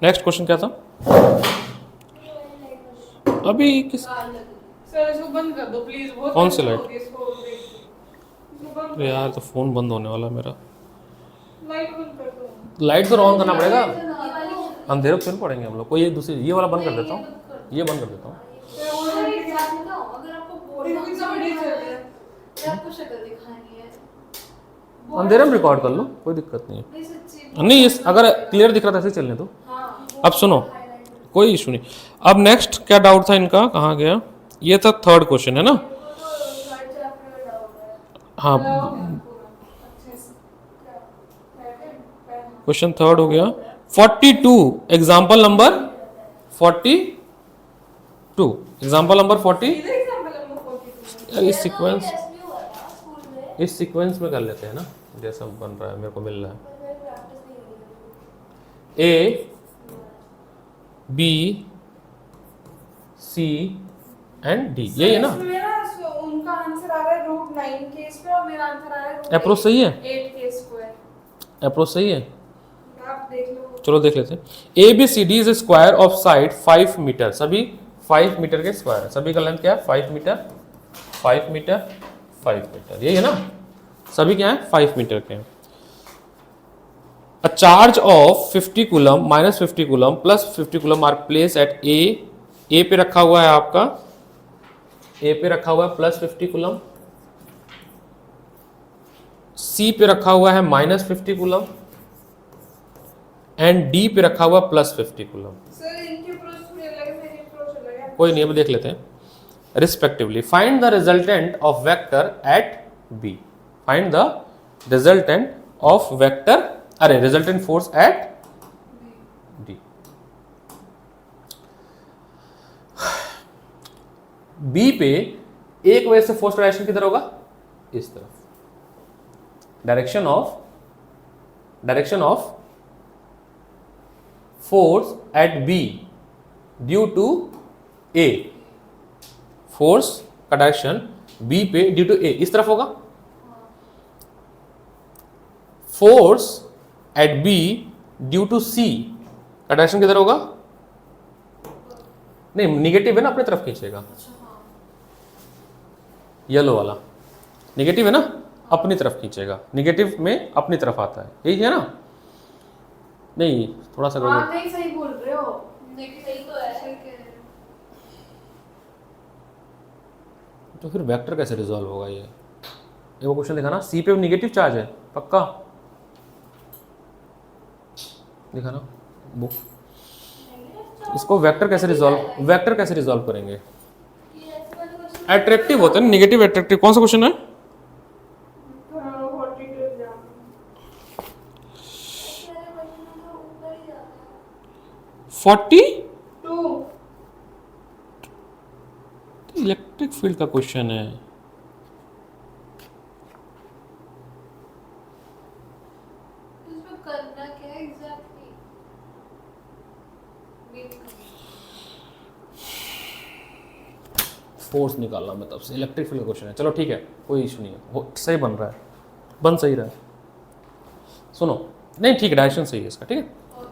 Next question क्या था अभी किस सर इसको बंद कर दो प्लीज, बहुत कौन सी टेंशन लाइट? होती है इसको देख के। इसको बंद अरे कर यार तो फोन बंद होने वाला मेरा। दो, लाइट बंद कर दो। लाइट तो ऑन करना पड़ेगा, अंधेरे क्यों पड़ेंगे हम लोग को। ये दूसरी ये वाला बंद कर देता हूँ, ये बंद कर देता हूँ। सर वो सर एक बात बताओ, अगर आपको बोलना कितना वीडियो चल रहा है? है आपको शक्ल दिखानी है, अंधेरे में रिकॉर्ड कर लो, कोई दिक्कत नहीं नहीं सच्ची है। नहीं इस अगर क्लियर दिख रहा था ऐसे ही चलने दो। हाँ अब सुनो, कोई इशू नहीं। अब नेक्स्ट क्या डाउट था इनका, कहाँ गया? ये था थर्ड क्वेश्चन है ना। हाँ क्वेश्चन थर्ड हो गया 42, एग्जाम्पल नंबर 42, एग्जाम्पल नंबर 40। इधर एग्जांपल नंबर 42 यार इस सीक्वेंस में कर लेते हैं ना, जैसा बन रहा है मेरे को मिल रहा है। A B C and D, यही है ना? उनका आंसर आ रहा है √9 के इस पे और मेरा आंसर आ रहा है अप्रोच सही है, 8 के स्क्वायर। अप्रोच सही है। आप देख लो। चलो देख लेते हैं। A B C D is square of side 5 metre, सभी 5 मीटर के स्क्वायर है। सभी का लेंथ क्या है? 5 मीटर, 5 मीटर, 5 मीटर, यही है ना? सभी क्या है? 5 मीटर के हैं। A charge of 50 coulomb minus 50 coulomb plus 50 coulomb are placed at A पे रखा हुआ है आपका, ए पे रखा हुआ है प्लस 50 कूलम, सी पे रखा हुआ है माइनस 50 कूलम एंड डी पे रखा हुआ प्लस 50 कूलम। सर इनकी अप्रोच थोड़ी अलग है, मेरी अप्रोच अलग है। कोई नहीं, अब देख लेते हैं respectively. Find the resultant of vector at B, find the resultant of vector, अरे resultant force at D. B पे एक वजह से फोर्स डायरेक्शन किधर होगा? इस तरफ। Direction of force at B due to A, force का डायरेक्शन बी पे ड्यू टू ए इस तरफ होगा। Force at B due to C का डायरेक्शन किधर होगा? नहीं निगेटिव है ना, अपनी तरफ खींचेगा। येलो वाला निगेटिव है ना, अपनी तरफ खींचेगा। निगेटिव में अपनी तरफ आता है, यही है ना? नहीं थोड़ा सा हाँ नहीं सही बोल रहे हो, लेकिन सही तो है। तो फिर वेक्टर कैसे रिजॉल्व होगा? ये वो क्वेश्चन देखा ना, सी पे निगेटिव चार्ज है पक्का, देखा ना बुक। इसको वेक्टर कैसे रिजॉल्व करेंगे? अट्रैक्टिव होता है ना, निगेटिव अट्रैक्टिव। कौन सा क्वेश्चन है? 42 एग्जाम 40 2 इलेक्ट्रिक फील्ड का क्वेश्चन है। इसमें करना क्या है एग्जैक्टली? फोर्स निकालना मैं तब से, इलेक्ट्रिक फील्ड का क्वेश्चन है। चलो ठीक है, कोई इशू नहीं है, सही बन रहा है, बन सही रहा है। सुनो, नहीं ठीक है, डायरेक्शन सही है इसका, ठीक है।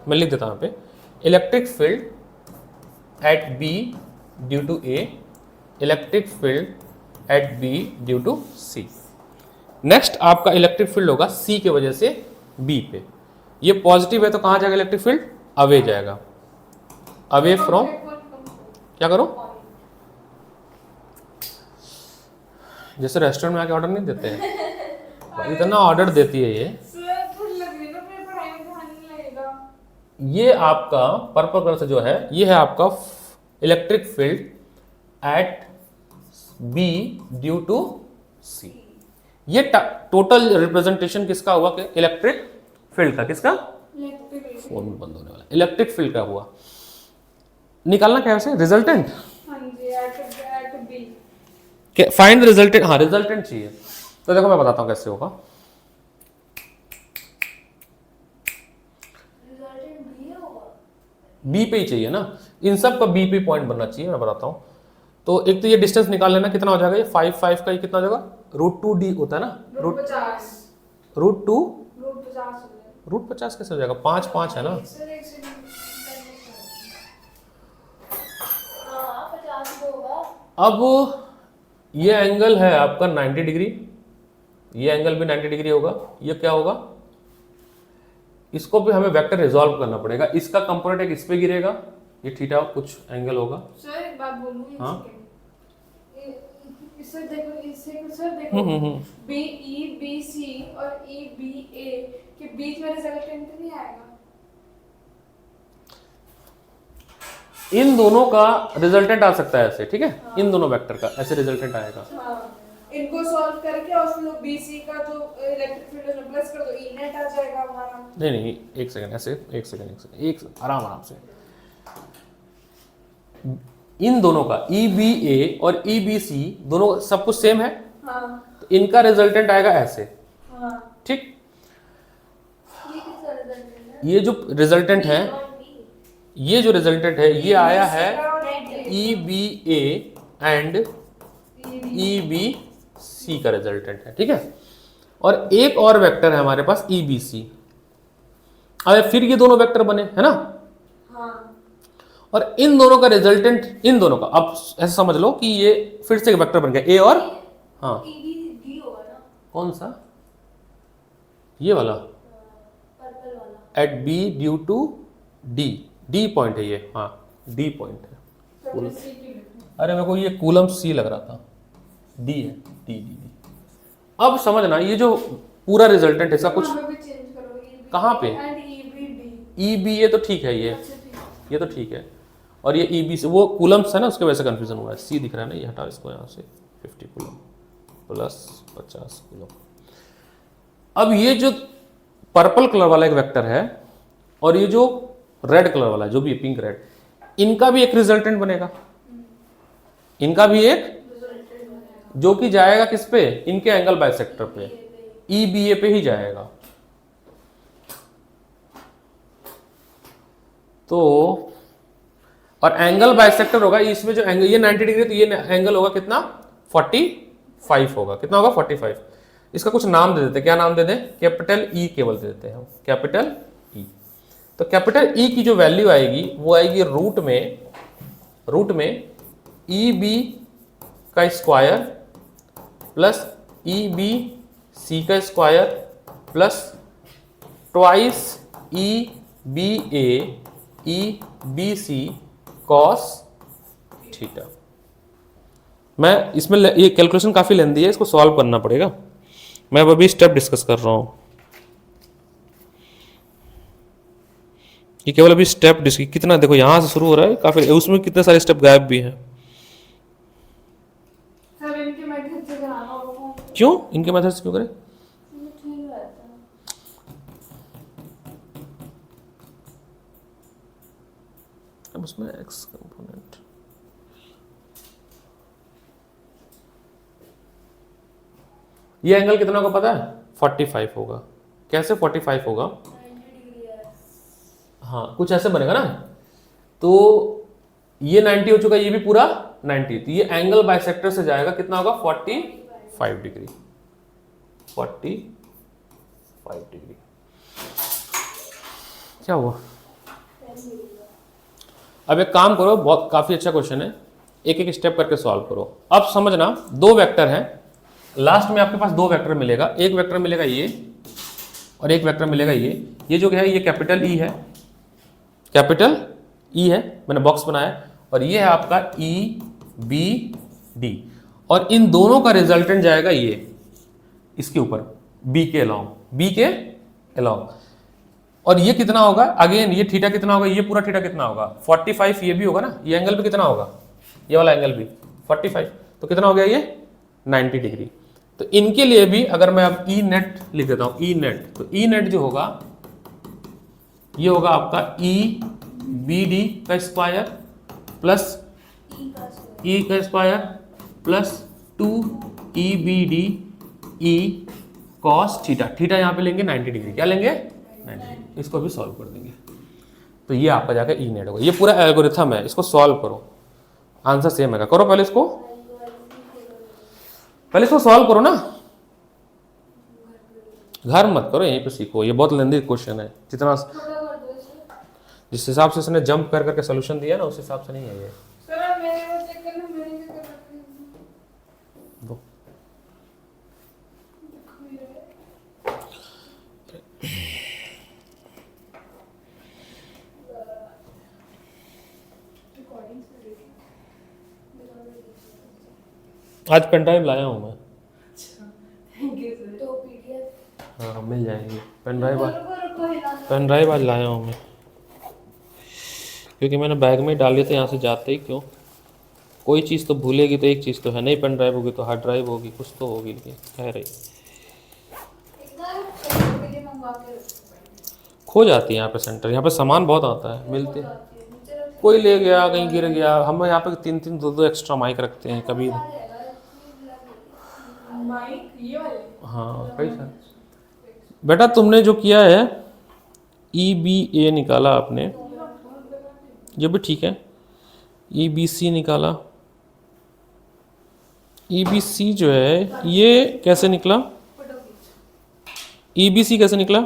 मैं लिख देता हूँ यहाँ पे, electric field at B due to A, electric field at B due to C. Next आपका इलेक्ट्रिक फील्ड होगा सी के वजह से बी पे। ये पॉजिटिव है तो कहाँ जाएगा इलेक्ट्रिक फील्ड? अवे जाएगा, अवे फ्रॉम, क्या करो? जैसे रेस्टोरेंट में आके ऑर्डर नहीं देते हैं, इतना ऑर्डर देती है ये। सर थोड़ी लग रही है ना, अपने पढ़ाई में ध्यान नहीं लगेगा। ये आपका पर्पल कलर से जो है, ये है आपका electric field at B due to C. ये टोटल रिप्रेजेंटेशन किसका हुआ? इलेक्ट्रिक फील्ड का। किसका? फोन बंद होने वाला। इलेक्ट्रिक फील्ड का हुआ। निकालना क्या है वैसे? रिजल्टेंट। हाँ जी, at B find the resultant. हाँ रिजल्टेंट चाहिए, तो देखो मैं बताता हूँ कैसे होगा। बी पे ही चाहिए ना, इन सब का बी पे पॉइंट बनना चाहिए। मैं बताता हूँ, तो एक तो ये डिस्टेंस निकाल लेना, कितना हो जाएगा ये 5 का, ये कितना हो जाएगा? √2d होता है ना, √50 √2 √50 √50 कैसे हो जाएगा? 5 5 है ना, अब ये एंगल है आपका 90 डिग्री, ये एंगल भी 90 डिग्री होगा। ये क्या होगा, इसको भी हमें वेक्टर रिजॉल्व करना पड़ेगा। इसका कंपोनेंट एक इस पे गिरेगा, ये थीटा कुछ एंगल होगा। सर एक बात बोलूं, हाँ। इससे देखो सर देखो बी ई बी सी और ई बी ए के बीच में रिजल्टेंट नहीं आएगा। इन दोनों का रिजल्टेंट आ सकता है ऐसे, ठीक है। इन दोनों वेक्टर का ऐसे रिजल्टेंट आएगा। इनको सॉल्व करके और उसमें बीसी का जो इलेक्ट्रिक फील्ड है प्लस कर दो, ई नेट आ जाएगा हमारा। नहीं एक सेकंड, ऐसे एक सेकंड आराम से। इन दोनों का ई बी ए और ई बी सी दोनों सब कुछ सेम है। हाँ। तो इनका रिजल्टेंट आएगा ऐसे। हाँ। ठीक, ये किसका रिजल्टेंट है? ये जो रिजल्टेंट है, ये जो रिजल्टेंट है ये आया है E B A and E B C का रिजल्टेंट है, ठीक है। और एक और वेक्टर है हमारे पास ई बी सी। अब फिर ये दोनों वेक्टर बने, है ना। हाँ। और इन दोनों का रिजल्टेंट, इन दोनों का, अब ऐसे समझ लो कि ये फिर से एक वेक्टर बन गया ए और, हाँ डी होगा ना, कौन सा, ये वाला पर्पल वाला। At B due to D, D point है ये, हाँ डी पॉइंट है। अरे मेरे को ये कूलम सी लग रहा था, डी है, डी डी डी। अब समझना ये जो पूरा रिजल्टेंट है इसका कुछ कहाँ पे, ई बी ए तो ठीक है, ये तो ठीक है। और ये ई बी से वो कूलम्स है ना, उसके वजह से कंफ्यूजन हुआ है। सी दिख रहा है ना, ये हटाओ इसको यहाँ से, 50 कूलम प्लस 50 कूलम। अब ये जो पर्पल कलर वाला एक वेक्टर है और ये जो रेड कलर वाला जो भी पिंक रेड, इनका भी एक रिजल्टेंट बनेगा, इनका भी एक, जो कि जाएगा किस पे, इनके एंगल बाइसेक्टर पे, ई बी ए पे ही जाएगा। तो और एंगल बाइसेक्टर होगा इसमें जो एंगल, ये 90 डिग्री, तो ये एंगल होगा कितना, 45 होगा। कितना होगा, 45। इसका कुछ नाम दे देते, क्या नाम दे दें, कैपिटल ई केवल दे देते हैं, कैपिटल ई। तो कैपिटल ई की जो वैल्यू आएगी वो आएगी रूट में ई बी का square plus E B C का square plus twice E B A E B C cos theta. मैं इसमें ये कैलकुलेशन काफ़ी लेंदी है, इसको सॉल्व करना पड़ेगा। मैं अब अभी स्टेप डिस्कस कर रहा हूँ, ये केवल अभी स्टेप डिस्कस, कितना देखो यहाँ से शुरू हो रहा है काफ़ी, उसमें कितने सारे स्टेप गायब भी हैं। सर इनके मेथड से कराना होगा। क्यों, इनके मेथड से क्यों करें, ठीक रहता है। अब उसमें एक्स कंपोनेंट, ये एंगल कितना को पता है, 45 होगा। कैसे 45 होगा, 90 डिग्री है। हाँ कुछ ऐसे बनेगा ना। तो ये 90 हो चुका, ये भी पूरा 90, तो ये एंगल बाइसेक्टर से जाएगा, कितना होगा, 45 डिग्री, 45 डिग्री। क्या हुआ, अब एक काम करो, बहुत काफी अच्छा क्वेश्चन है, एक एक स्टेप करके सॉल्व करो। अब समझना, दो वेक्टर हैं, लास्ट में आपके पास दो वेक्टर मिलेगा, एक वेक्टर मिलेगा ये और एक वेक्टर मिलेगा ये जो है ये कैपिटल ई है, कैपिटल ई है, मैंने बॉक्स बनाया, और ये है आपका ई बी डी, और इन दोनों का रिजल्टेंट जाएगा ये इसके ऊपर, बी के अलाउंग। और ये कितना होगा, अगेन ये थीटा कितना होगा, ये पूरा थीटा कितना होगा, 45, ये भी होगा ना, ये एंगल भी कितना होगा, ये वाला एंगल भी 45, तो कितना हो गया ये 90 डिग्री। तो इनके लिए भी अगर मैं अब ई नेट लिख देता हूं, ई नेट, तो ई नेट जो होगा ये होगा आपका ई बी डी का स्क्वायर प्लस ई का square plus 2 E B D E cos theta, theta यहाँ पे लेंगे 90 डिग्री, क्या लेंगे 90 डिग्री। इसको भी सॉल्व कर देंगे, तो ये आपका जाकर ई नेट होगा। ये पूरा एल्गोरिथम है, इसको सॉल्व करो, आंसर सेम है। करो पहले इसको सॉल्व करो ना, घर मत करो, यहीं पे सीखो, ये बहुत लेंदी क्वेश्चन है। जितना जिस हिसाब से इसने जंप कर करके सोल्यूशन दिया ना, उस हिसाब से नहीं है ये। सर मेरे को चेक करना, मेरे को आज पेन ड्राइव लाया हूँ मैं। Thank you sir. तो पीडीएफ हाँ मिल जाएंगी पेन ड्राइव। रुको हिलाना। पेन ड्राइव आज लाया हूँ मैं, क्योंकि मैंने बैग में ही डाल लिए थे यहाँ से जाते ही। क्यों, कोई चीज़ तो भूलेगी तो एक चीज़ तो है, नहीं पेन ड्राइव होगी तो हार्ड ड्राइव होगी, कुछ तो होगी, लेकिन कह रही इतना पीडीएफ मंगवा के रखो। खो जाती है यहाँ पे सेंटर। यहाँ पे सामान बहुत आता है, मिलते जाती है, नीचे रख कोई ले गया, कहीं गिर गया। हम यहाँ पे 3-3 2-2 एक्स्ट्रा माइक रखते हैं कभी। आ जाएगा। माइक ये वाले। हाँ कई सारे। बेटा तुमने जो किया है EBA निकाला आपने, ये भी ठीक है। EBC निकाला, EBC जो है ये कैसे निकला, EBC कैसे निकला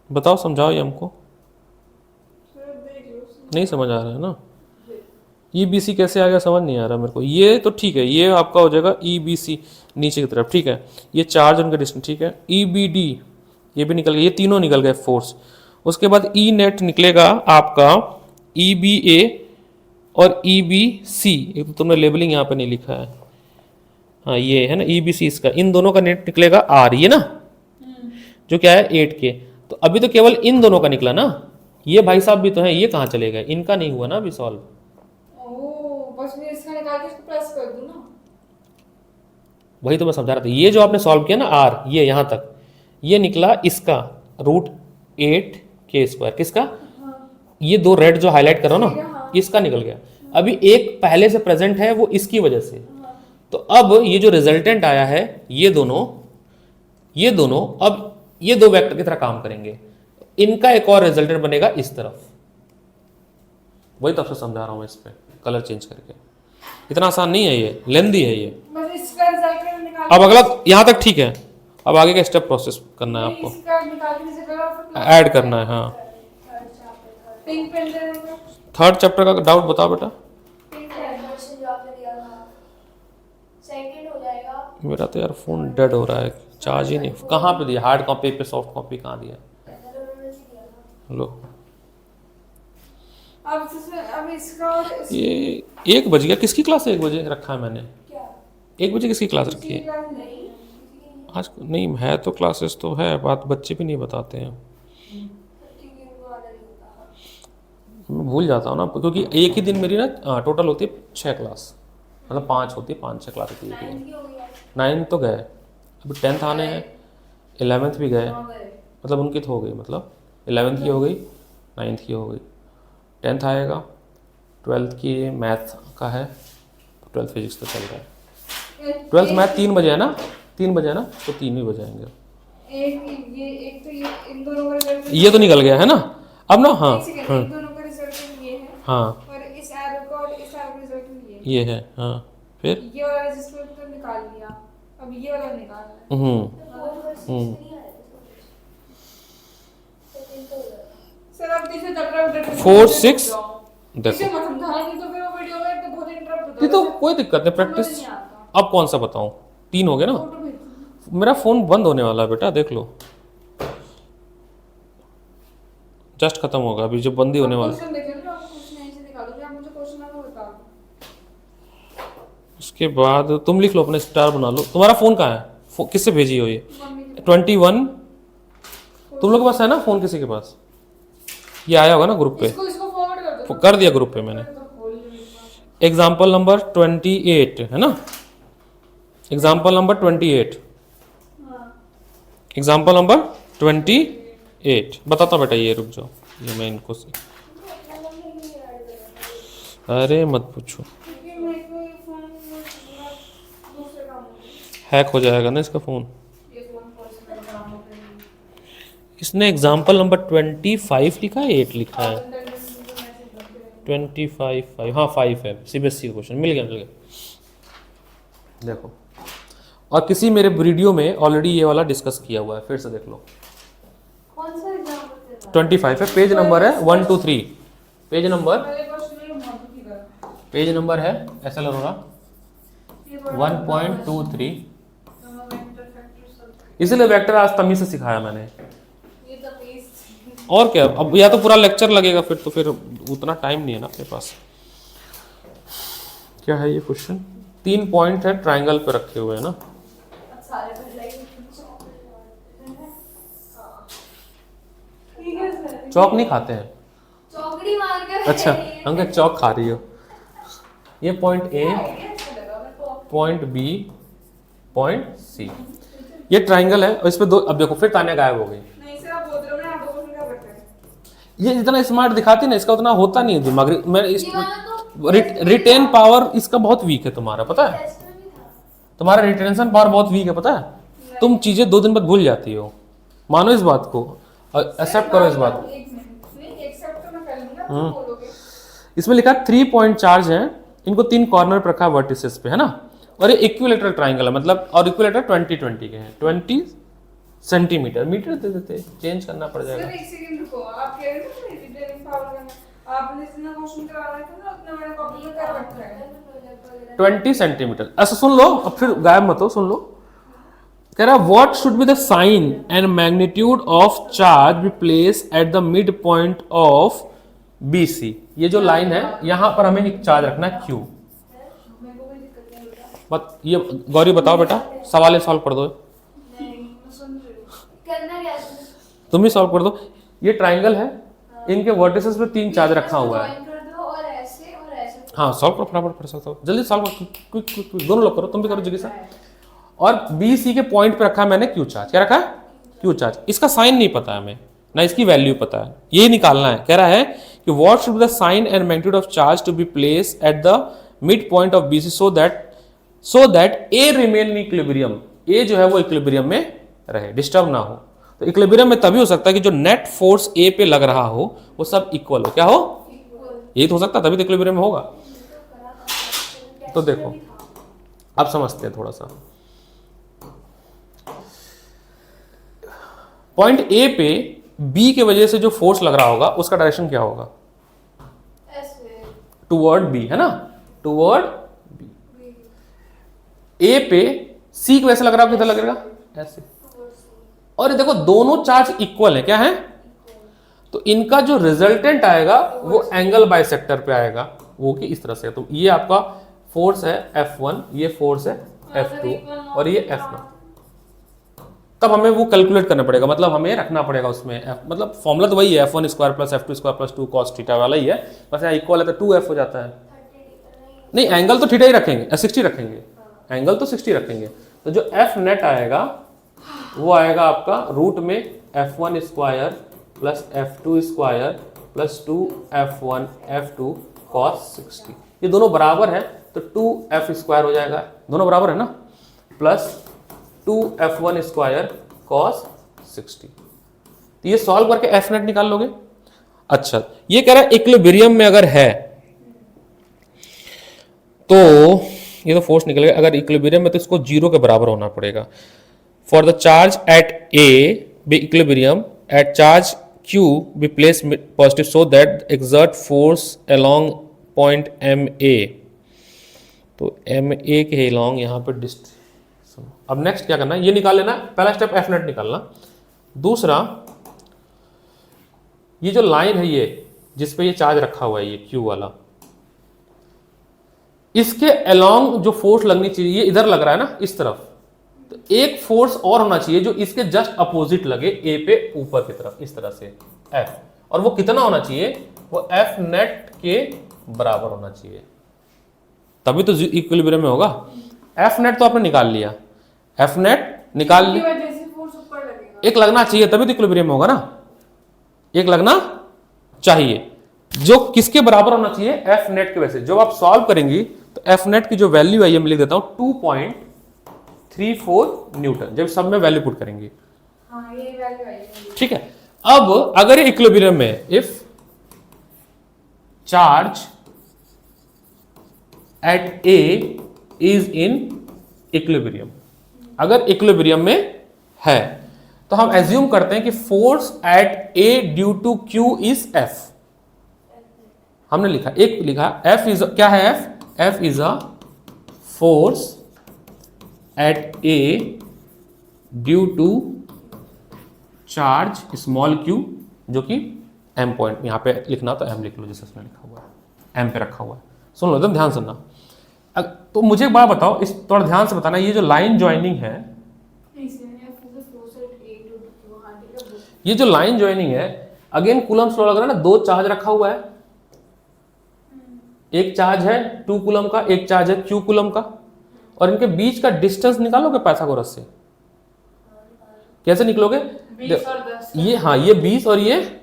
बताओ, समझाओ ये हमको। सर देख लो। नहीं समझ आ रहा है ना, EBC कैसे आ गया समझ नहीं आ रहा मेरे को। ये तो ठीक है, ये आपका हो जाएगा EBC नीचे की तरफ, ठीक है। ये चार्ज उनका डिस्टेंस, ठीक है। EBD ये भी निकल गया, ये तीनों निकल गए फोर्स। उसके बाद E नेट निकलेगा आपका EBA और EBC। एक तो तुमने लेबलिंग यहाँ पे नहीं लिखा है, हाँ ये है ना EBC, इसका इन दोनों का नेट निकलेगा R, ये ना जो क्या है 8K। तो अभी तो केवल इन दोनों का निकला ना, ये भाई साहब भी तो है, ये कहाँ चले गए, इनका नहीं हुआ ना अभी सॉल्व। ओह बस मैं इसका निकाल के इसको प्रेस कर दूं ना। वही तो मैं समझा रहा था। ये जो आपने सॉल्व किया ना R, ये यहाँ तक, ये निकला इसका √8K²। किसका, ये दो रेड जो हाईलाइट कर रहा हूं ना, इसका निकल गया। अभी एक पहले से प्रेजेंट है, वो इसकी वजह से। तो अब ये जो रिजल्टेंट आया है, ये दोनों अब ये दो वेक्टर की तरह काम करेंगे। इनका एक और रिजल्टेंट बनेगा इस तरफ। वही तो आपसे समझा रहा हूं मैं, इस पे कलर चेंज करके। इतना आसान नहीं है, ये लेंदी है ये। बस इसका रिजल्ट निकाल। अब अगला यहां तक ठीक है, अब आगे का स्टेप प्रोसेस करना है आपको, इसका निकाल के इसे कलर ऐड करना है। हाँ पिंक पेन दे देंगे। थर्ड चैप्टर का डाउट बताओ बेटा। Pink pen. क्वेश्चन जो आपने दिया था सेकंड हो जाएगा। मेरा तो यार फोन डेड हो रहा है, चार्ज ही नहीं। कहाँ पे दिया, हार्ड कॉपी पे, सॉफ्ट कॉपी कहाँ दिया, लो। अब इसका और ये 1 बज गया, किसकी क्लास है 1 बजे रखा है मैंने, क्या 1 बजे किसकी क्लास रखी है नहीं आज? नहीं है तो क्लासेस तो है, बात बच्चे भी नहीं बताते हैं, क्योंकि वो ऑर्डर नहीं होता। मैं भूल जाता हूँ ना, क्योंकि एक ही दिन मेरी ना टोटल होती है 6 क्लास, मतलब 5 होती है, 5-6 क्लास होती है एक ही दिन। की हो गया 9 तो गए, अभी 10th आने हैं, 11th भी गए, मतलब उनकी तो हो गई, मतलब 11th की हो गई, 9th की हो गई, 10th आएगा, 12th की मैथ का है, 12th फिजिक्स तो चल रहा है। 12th मैथ 3 बजे है ना, 3 बजे है ना, तो 3 ही बजे आएंगे। एक तो ये इन दोनों का रिजल्ट ये तो निकल गया है ना अब ना। हाँ इन दोनों का रिजल्ट ये है हाँ और इस एरो का और इस एरो का रिजल्ट ये है। हाँ फिर ये वाला रजिस्टर तो निकाल लिया, अब ये वाला निकालना है। सर अब तीसरे चैप्टर 4-6 देखो, इसे मत समझाना, नहीं तो फिर वो वीडियो में तो बहुत इंटरप्ट होता ये तो कोई दिक्कत नहीं, प्रैक्टिस। समझ नहीं आता। अब कौन सा बताऊं, 3 हो गए ना। फोटो भेज दो। मेरा फोन बंद होने वाला है बेटा, देख लो, जस्ट खत्म होगा अभी, जो बंदी होने वाला। क्वेश्चन देखें ना, आपको क्वेश्चन यहीं से निकालोगे, आप मुझे क्वेश्चन आंसर बता दो। उसके बाद तुम लिख लो, अपने स्टार बना लो। तुम्हारा फोन कहाँ है, किससे भेजी हो ये मम्मी के 21? तुम लोग के पास है ना फोन, किसी के पास ये आया होगा ना ग्रुप पे, इसको फॉरवर्ड कर दो। कर दिया ग्रुप पे मैंने। तो खोल लो एक बार। एग्जाम्पल नंबर 28 है ना, एग्जाम्पल नंबर 28, हाँ एग्जाम्पल नंबर 28 बताता बेटा। ये रुक जाओ, ये मैं इनको से, अरे मत पूछो, क्योंकि मेरे को ये फोन दूसरे काम हो गया। हैक हो जाएगा ना इसका फ़ोन। ये फोन पर्सनल काम हो गया। इसने एग्जाम्पल नंबर 25 लिखा है, 8 लिखा है, 25 हाँ 5 है, CBSE का क्वेश्चन मिल गया। देखो, और किसी मेरे वीडियो में ऑलरेडी ये वाला डिस्कस किया हुआ है, फिर से देख लो। कौन सा एग्जाम होते हैं 25 है, पेज नंबर है 1 2 3, पेज नंबर पहले क्वेश्चन में मत की कर। पेज नंबर है ऐसा लग रहा ये 1.23। वेक्टर फैक्टर सब इसलिए वेक्टर आज तमीज से सिखाया मैंने। ये तो पेज और क्या, अब या तो पूरा लेक्चर लगेगा फिर, तो फिर उतना टाइम नहीं है ना अपने पास। क्या है ये क्वेश्चन? 3 पॉइंट है, ट्राइंगल पे रखे हुए हैं ना। अब सारे भर लाइक ठीक है सर। चौक नहीं खाते हैं? चौकड़ी मार कर अच्छा, अंकल चौक खा रही हो। ये पॉइंट ए, अच्छा लगा मेरे को। पॉइंट बी, पॉइंट सी, ये ट्राइंगल है और इस पे दो। अब देखो फिर तानिया गायब हो गई। नहीं सर, आप बोल रहे हो ना, आप दो क्या करते हैं? ये जितना स्मार्ट दिखाती है ना, इसका उतना होता नहीं है दिमाग। मैं इस ये वाला तो रिटेन पावर इसका बहुत वीक है तुम्हारा, पता है? टेस्ट में भी था। तुम्हारा रिटेंशन पावर बहुत वीक है, पता है? तुम चीजें 2 दिन बाद भूल जाती हो। मानो इस बात को, एक्सेप्ट करो इस बात को। एक मिनट, नहीं एक्सेप्ट तो मैं कर लूंगा, तुम बोलोगे। इसमें लिखा 3 पॉइंट चार्ज है, इनको 3 कॉर्नर पर रखा है वर्टिसेस पे, है ना? और ये इक्विलेटरल ट्राइंगल है, मतलब, और इक्विलेटर 20-20 के हैं। 20 सेंटीमीटर, मीटर दे देते, चेंज करना पड़ जाएगा। सर एक सेकंड रुको, आप कह रहे थे ना रिटेनिंग पावर करना, आपने जितना क्वेश्चन करवाना था ना उतना मैंने कॉपी में कर रखा है। 20 सेंटीमीटर। ऐसा सुन लो, अब फिर गायब मत हो, सुन लो। कह रहा what should be the sign and magnitude of charge be place at the mid point of BC। ये जो लाइन है यहाँ पर हमें एक चार्ज रखना है Q। मेरे को कोई दिक्कत नहीं होता। बट ये गौरी बताओ बेटा, सवाल सॉल्व कर दो, नहीं, मैं सुन रही हूँ। करना क्या है? तुम ही सॉल्व कर दो। ये ट्राइंगल है, इनके वर्टिसेस पे 3 चार्ज रखा हुआ है। Join कर दो और ऐसे हाँ सॉल्व करो, फटाफट कर सकते हो, जल्दी सॉल्व करो, क्विक क्विक क्विक, दोनों लोग करो, तुम भी करो जिगिसा। और BC के पॉइंट पे रखा है मैंने Q चार्ज। क्या रखा है? Q charge. इसका साइन नहीं पता है हमें, ना इसकी वैल्यू पता है, ये निकालना है। कह रहा है कि what should be the sign and magnitude of charge to be place at the mid point of BC so that A remain in equilibrium. A जो है वो इक्विलिब्रियम में रहे, डिस्टर्ब ना हो। तो इक्विलिब्रियम में तभी हो सकता है कि जो नेट फोर्स A पे लग रहा हो वो सब इक्वल हो। क्या हो? ये तो हो सकता है, तभी तो इक्विलिब्रियम में होगा। तो देखो अब समझते हैं थोड़ा सा। पॉइंट A पे B के वजह से जो फोर्स लग रहा होगा उसका डायरेक्शन क्या होगा? ऐसे टुवर्ड B, है ना? Toward B। A पे C को वैसे लग रहा हो, किधर लगेगा? ऐसे। और ये देखो दोनों चार्ज इक्वल है, क्या है? तो इनका जो रिजल्टेंट आएगा वो एंगल बाइसेक्टर पे आएगा, वो कि इस तरह से। तो ये आपका फोर्स है F1, ये फोर्स है F2 और ये F1। तब हमें वो कैलकुलेट करना पड़ेगा, मतलब हमें रखना पड़ेगा उसमें मतलब फॉर्मूला तो वही है, F1 square plus F2 square plus 2 cos theta वाला ही है, बस यहाँ इक्वल है तो 2F हो जाता है। नहीं, एंगल तो थीटा ही रखेंगे, 60 रखेंगे, एंगल तो 60 रखेंगे। तो जो F नेट आएगा वो आएगा आपका रूट में F1 square plus F2 square plus 2F1 F2 cos 60। ये दोनों बराबर है तो 2F स्क्वायर हो जाएगा, दोनों बराबर है ना, प्लस 2F1 स्क्वायर cos 60। तो ये सॉल्व करके F नेट निकाल लोगे। अच्छा, ये कह रहा है इक्विलिब्रियम में अगर है तो ये तो फोर्स निकलेगा, अगर इक्विलिब्रियम में तो इसको 0 के बराबर होना पड़ेगा। For the charge at A be equilibrium at charge Q be place positive so that exert force along point MA। तो MA के अलोंग यहाँ पर अब नेक्स्ट क्या करना है, ये निकाल लेना। पहला स्टेप F नेट निकालना। दूसरा, ये जो लाइन है ये जिस पे ये चार्ज रखा हुआ है ये Q वाला, इसके अलोंग जो फोर्स लगनी चाहिए, ये इधर लग रहा है ना इस तरफ, तो एक फोर्स और होना चाहिए जो इसके जस्ट अपोजिट लगे A पे ऊपर की तरफ, इस तरह से F। और वो कितना होना चाहिए? वो F नेट के बराबर होना चाहिए, तभी तो इक्विलिब्रियम में होगा। F नेट तो आपने निकाल लिया, F नेट निकाल लिया, वजह से फोर्स ऊपर लगेगा। एक लगना चाहिए तभी तो इक्विलिब्रियम में होगा ना, एक लगना चाहिए जो किसके बराबर होना चाहिए? F नेट के वजह से। जब आप सॉल्व करेंगी तो F नेट की जो वैल्यू है ये मैं लिख देता हूं 2.34 न्यूटन, जब सब में वैल्यू पुट करेंगे। हाँ, ये वैल्यू आएगी। ठीक है। अब अगर ये इक्विलिब्रियम में, if charge at A is in equilibrium, अगर इक्विलिब्रियम में है तो हम एज्यूम करते हैं कि force at A due to Q is F। हमने लिखा, एक लिखा F इज क्या है? F is a force at A due to charge small q, जो कि M पॉइंट, यहां पे लिखना तो M लिख लो जैसे उसने लिखा हुआ है, M पे रखा हुआ है। सुन लो एकदम ध्यान सुनना। तो मुझे एक बात बताओ, इस थोड़ा ध्यान से बताना, ये जो लाइन ज्वाइनिंग है, ये जो लाइन ज्वाइनिंग है, अगेन कूलम्स लॉ लग रहा है ना, 2 चार्ज रखा हुआ है, एक चार्ज है 2 कूलम का, एक चार्ज है q कूलम का, और इनके बीच का डिस्टेंस निकालोगे पाइथागोरस से, कैसे निकलोगे? 20 और 10 ये हाँ, ये 20 और ये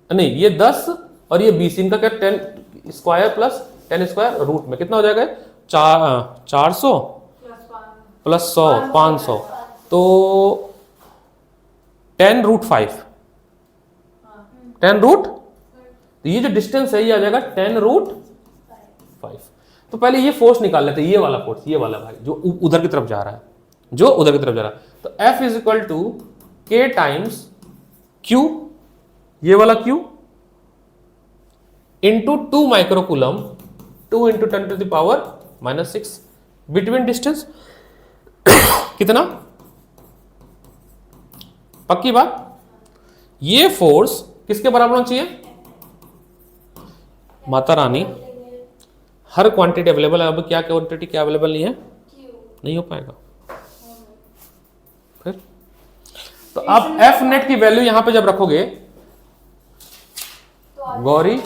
नहीं, ये 10 और ये 20, इनका क्या 10 स्क्वायर प्लस 10 स्क्वायर रूट में कितना हो जाएगा? 400 प्लस 100 500, तो 10 रूट 5, 10 रूट, तो ये जो डिस्टेंस है ये आ जाएगा 10 रूट 5। तो पहले ये फोर्स निकाल लेते हैं, ये वाला फोर्स, ये वाला भाई जो उधर की तरफ जा रहा है, जो उधर की तरफ जा रहा है, तो F is equal to K times Q, ये वाला Q into 2 microcoulomb, 2 into 10 to the power -6, between distance कितना? पक्की बात, ये फोर्स किसके बराबर होना चाहिए? माता रानी, हर क्वांटिटी अवेलेबल है, अब क्या क्वांटिटी क्या अवेलेबल नहीं है? नहीं हो पाएगा। फिर तो आप एफ नेट की वैल्यू यहां पे जब रखोगे, गौरी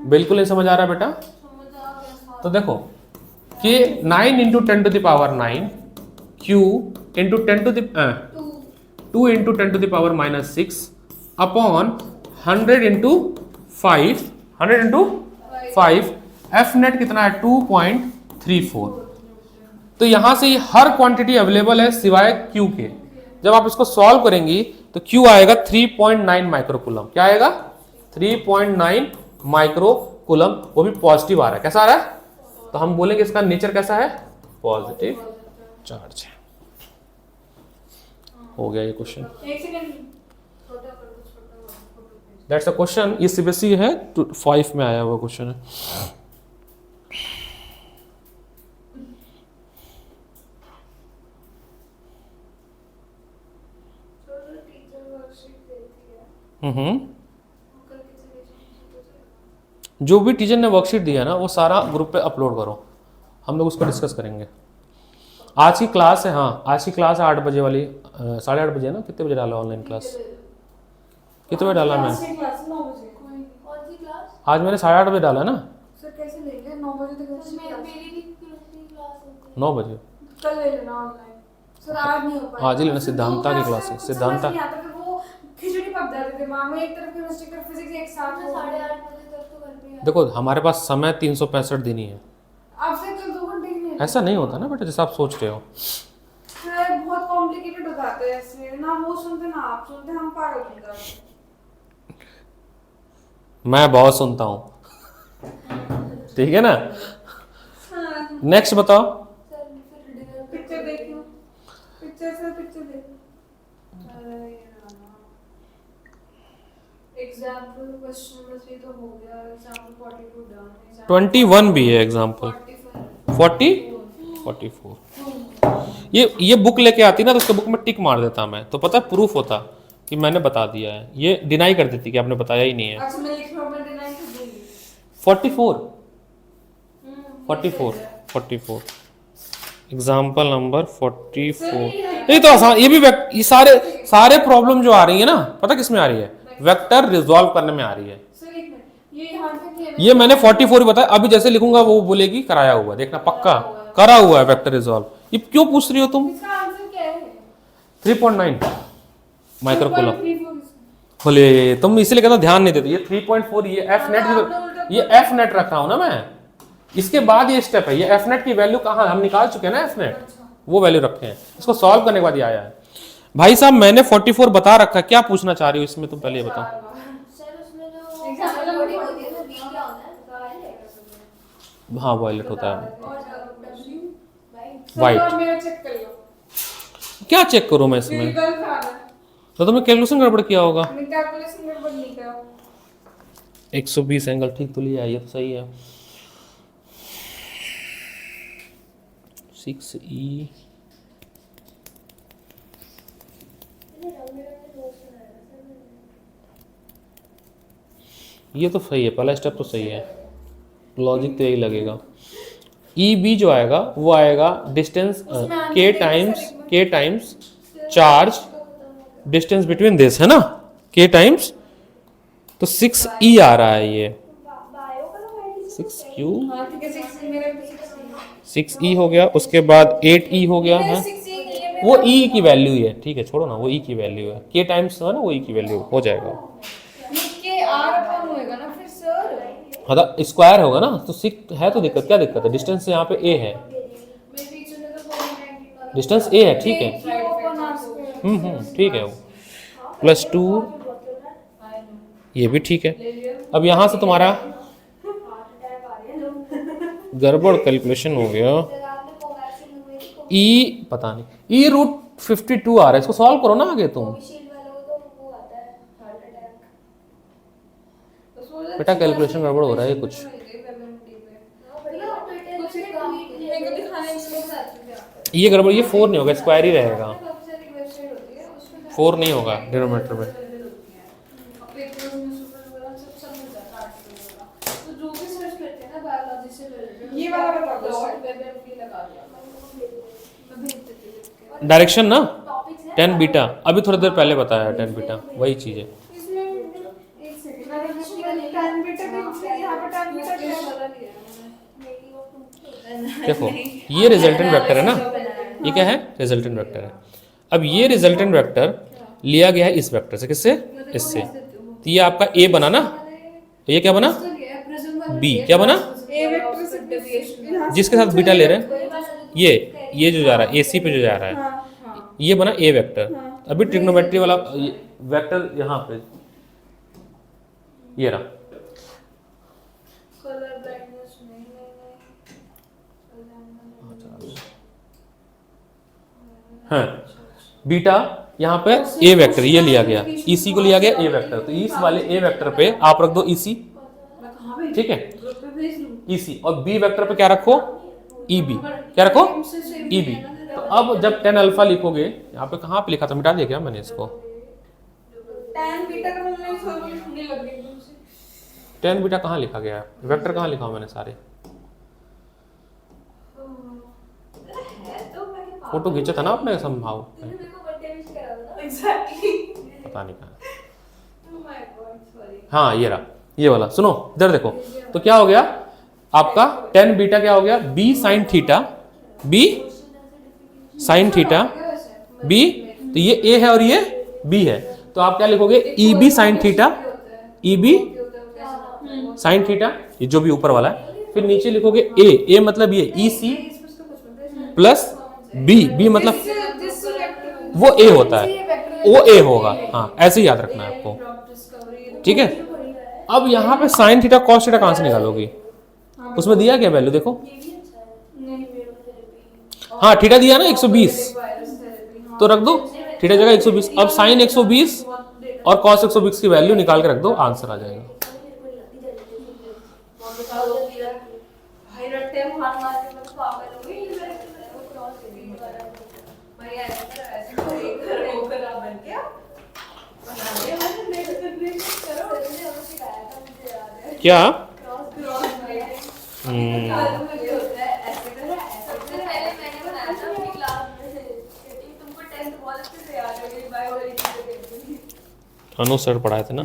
बिल्कुल नहीं समझ आ रहा बेटा? तो देखो कि 9 into 10 to the power 9, Q into 10 to the 2 into 10 to the power -6 upon 100 into 5, 100 into 5, F net कितना है? 2.34। तो यहां से हर क्वांटिटी अवेलेबल है सिवाय Q के। जब आप इसको सॉल्व करेंगी तो Q आएगा 3.9 माइक्रोकूलम। क्या आएगा? 3.9 माइक्रोकूलम, वो भी पॉजिटिव आ रहा है। कैसा आ रहा है? तो हम बोलेंगे इसका नेचर कैसा है? पॉजिटिव चार्ज है। हो गया ये क्वेश्चन। एक सेकंड, दैट्स अ क्वेश्चन, ये सीबीएसई है, 5 में आया हुआ क्वेश्चन है। जो भी टीचर ने वर्कशीट दिया ना वो सारा ग्रुप पे अपलोड करो, हम लोग उसको डिस्कस करेंगे। आज की क्लास है, हाँ आज की क्लास है 8 बजे वाली, 8:30 बजे ना? कितने बजे डाला ऑनलाइन क्लास? कितने बजे डाला मैंने? क्लास 9 बजे। कौन सी क्लास? आज मैंने 8:30 बजे डाला ना। सर कैसे लेंगे? 9 बजे तक मेरी भी क्लास होती है। 9 बजे कल ले लेना ऑनलाइन। सर आज नहीं हो पाएगा। आज ही लेना, सिद्धांता की क्लास है। सिद्धांता वो खिचड़ी पक जाते थे दिमाग में, एक तरफ केमिस्ट्री एक तरफ फिजिक्स एक साथ। 8:30 बजे तक तो घर पे देखो हमारे पास समय 365 दिन ही है। आपसे कल 2 घंटे ही नहीं। ऐसा नहीं होता ना बेटा जैसा आप सोच रहे हो। सर बहुत कॉम्प्लिकेटेड हो जाते हैं ऐसे, ना वो सुनते ना आप सुनते, हम पागल हो जाते हैं। मैं बहुत सुनता हूँ ठीक है ना। नेक्स्ट बताओ। सर फिर डिनर पिक्चर देखियो, पिक्चर सर पिक्चर देखो। एग्जांपल क्वेश्चन नंबर 3 तो हो गया, एग्जांपल 42 डन, 21 भी है एग्जाम्पल, 44। ये बुक लेके आती ना तो उसके बुक में टिक मार देता मैं, तो पता प्रूफ होता कि मैंने बता दिया है। ये डिनाई कर देती कि आपने बताया ही नहीं है। अच्छा मैं लिख रहा हूं, मैं डिनाई कर दूंगी। 44 एग्जाम्पल नंबर 44। ये तो आसान, ये भी ये सारे प्रॉब्लम जो आ रही है ना, पता किस में आ रही है? वेक्टर रिजॉल्व करने में आ रही है। सर एक मिनट, ये यहां तक है। ये मैंने 44 बताया, अभी जैसे लिखूंगा वो बोलेगी कराया हुआ, देखना पक्का करा हुआ है वेक्टर रिजॉल्व। ये क्यों पूछ रही हो तुम? इसका आंसर क्या है? 3.9 माइक्रोकूलम। बोले तुम इसीलिए कहता ध्यान नहीं देते। ये 3.4, ये एफ नेट रख रहा हूं ना मैं, इसके बाद ये स्टेप है। ये एफ नेट की वैल्यू कहाँ हम निकाल चुके हैं ना, एफ नेट वो वैल्यू रखे हैं। इसको सॉल्व करने के बाद ये आया है। भाई साहब मैंने 44 बता रखा है, क्या पूछना चाह रही हो इसमें? तुम पहले ये बताओ। सर उसमें जो एग्जांपल बॉडी होती है ना, वी क्या होता है? हाँ वायलेट होता है। और डब्ल्यू वाइट। White। सर मेरा चेक कर लो, क्या चेक करूं मैं इसमें? मेरी गलत आ रहा है। तो तुम्हें कैलकुलेशन गड़बड़ किया होगा। मैंने कैलकुलेशन गड़बड़ नहीं करा। 120 एंगल ठीक तो लिया है, ये तो सही है। 6E ये तो सही है, पहला स्टेप तो सही है, लॉजिक तो यही लगेगा। ई बी जो आएगा वो आएगा डिस्टेंस के times charge distance between this, है ना, के टाइम्स, तो 6 ई आ रहा है ये 6 क्यू हाँ ठीक है 6 मेरे 6 ई हो गया, उसके बाद 8 ई हो गया है, 6 नहीं है वो ई की वैल्यू है, ठीक है छोड़ो ना, वो ई की वैल्यू है, के टाइम्स है ना, वो ई की वैल्यू हो जाएगा। के आर अपन होएगा ना फिर सर। हाँ तो स्क्वायर होगा ना, तो 6 है तो दिक्कत, क्या दिक्कत है, डिस्टेंस यहाँ पे ए है, मेरे टीचर ने तो 490 डिस्टेंस ए है, ठीक है, अपन आर स्क्वायर ठीक है, +2 ये भी ठीक है। अब यहाँ से तुम्हारा गड़बड़ कैलकुलेशन हो गया, ई पता नहीं, ई √52 आ रहा है, इसको सॉल्व करो ना आगे तुम, बेटा कैलकुलेशन गड़बड़ हो रहा है कुछ, ये गड़बड़, ये 4 नहीं होगा, स्क्वायर ही रहेगा, 4 नहीं होगा डिनोमिनेटर में। ये वाला बता दो डायरेक्शन ना 10 बीटा, अभी थोड़ी देर पहले बताया 10 बीटा, वही चीज है। इसमें एक सेकंड मैंने 10 बीटा भी यहां पर 10 बीटा देखो ये रिजल्टेंट वेक्टर है ना, ये क्या है, रिजल्टेंट वेक्टर है। अब ये रिजल्टेंट वेक्टर लिया गया है इस वेक्टर से, किससे, इससे, तो ये आपका ए बना ना, ये क्या बना, बी क्या बना, ए वेक्टर से डेविएशन जिसके साथ बीटा ले रहे हैं, ये जो जा रहा है एसी पे जो जा रहा है, ये बना ए वेक्टर। अभी ट्रिग्नोमेट्री वाला वेक्टर यहाँ पे ये रहा, कलर ब्लाइंडनेस नहीं हाँ बीटा यहाँ पे ए वेक्टर ये लिया गया, इसी को लिया गया ए वेक्टर, तो इस वाले ए वेक्टर पे आप रख दो इसी, ठीक है, इसी, और बी वेक्टर पे क्या रखो, ई बी, क्या रखो, ई बी। तो अब जब 10 अल्फा लिखोगे, यहाँ पे कहाँ पे लिखा था, मिटा दिया क्या मैंने इसको, tan बीटा का मतलब सॉल्यूशन नहीं लग रही तुमसे, 10 बीटा कहाँ लिखा गया है, वेक्टर कहाँ लिखा मैंने सारे, फोटो खींचा था ना आपने संभाव, एग्जैक्टली पता नहीं कहाँ, हाँ ये रहा, ये वाला, सुनो इधर देखो, तो क्या हो गया आपका 10 बीटा क्या हो गया, B sine theta, B sine theta, B, तो ये ए है और ये बी है, तो आप क्या लिखोगे, E B sine theta, E B sine theta, ये जो भी ऊपर वाला है, फिर नीचे लिखोगे ए मतलब ये ई सी प्लस बी मतलब वो ए होता है, वो ए होगा, हाँ ऐसे ही याद रखना है आपको, ठीक है। अब यहाँ पे साइन थीटा कॉस थीटा कहाँ से निकालोगी, उसमें दिया क्या वैल्यू देखो, हाँ थीटा दिया ना 120, तो रख दो थीटा जगह 120, अब साइन 120 और कॉस 120 की वैल्यू निकाल के रख दो, आंसर आ जाएगा। क्या अनु सर पढ़ाए थे ना,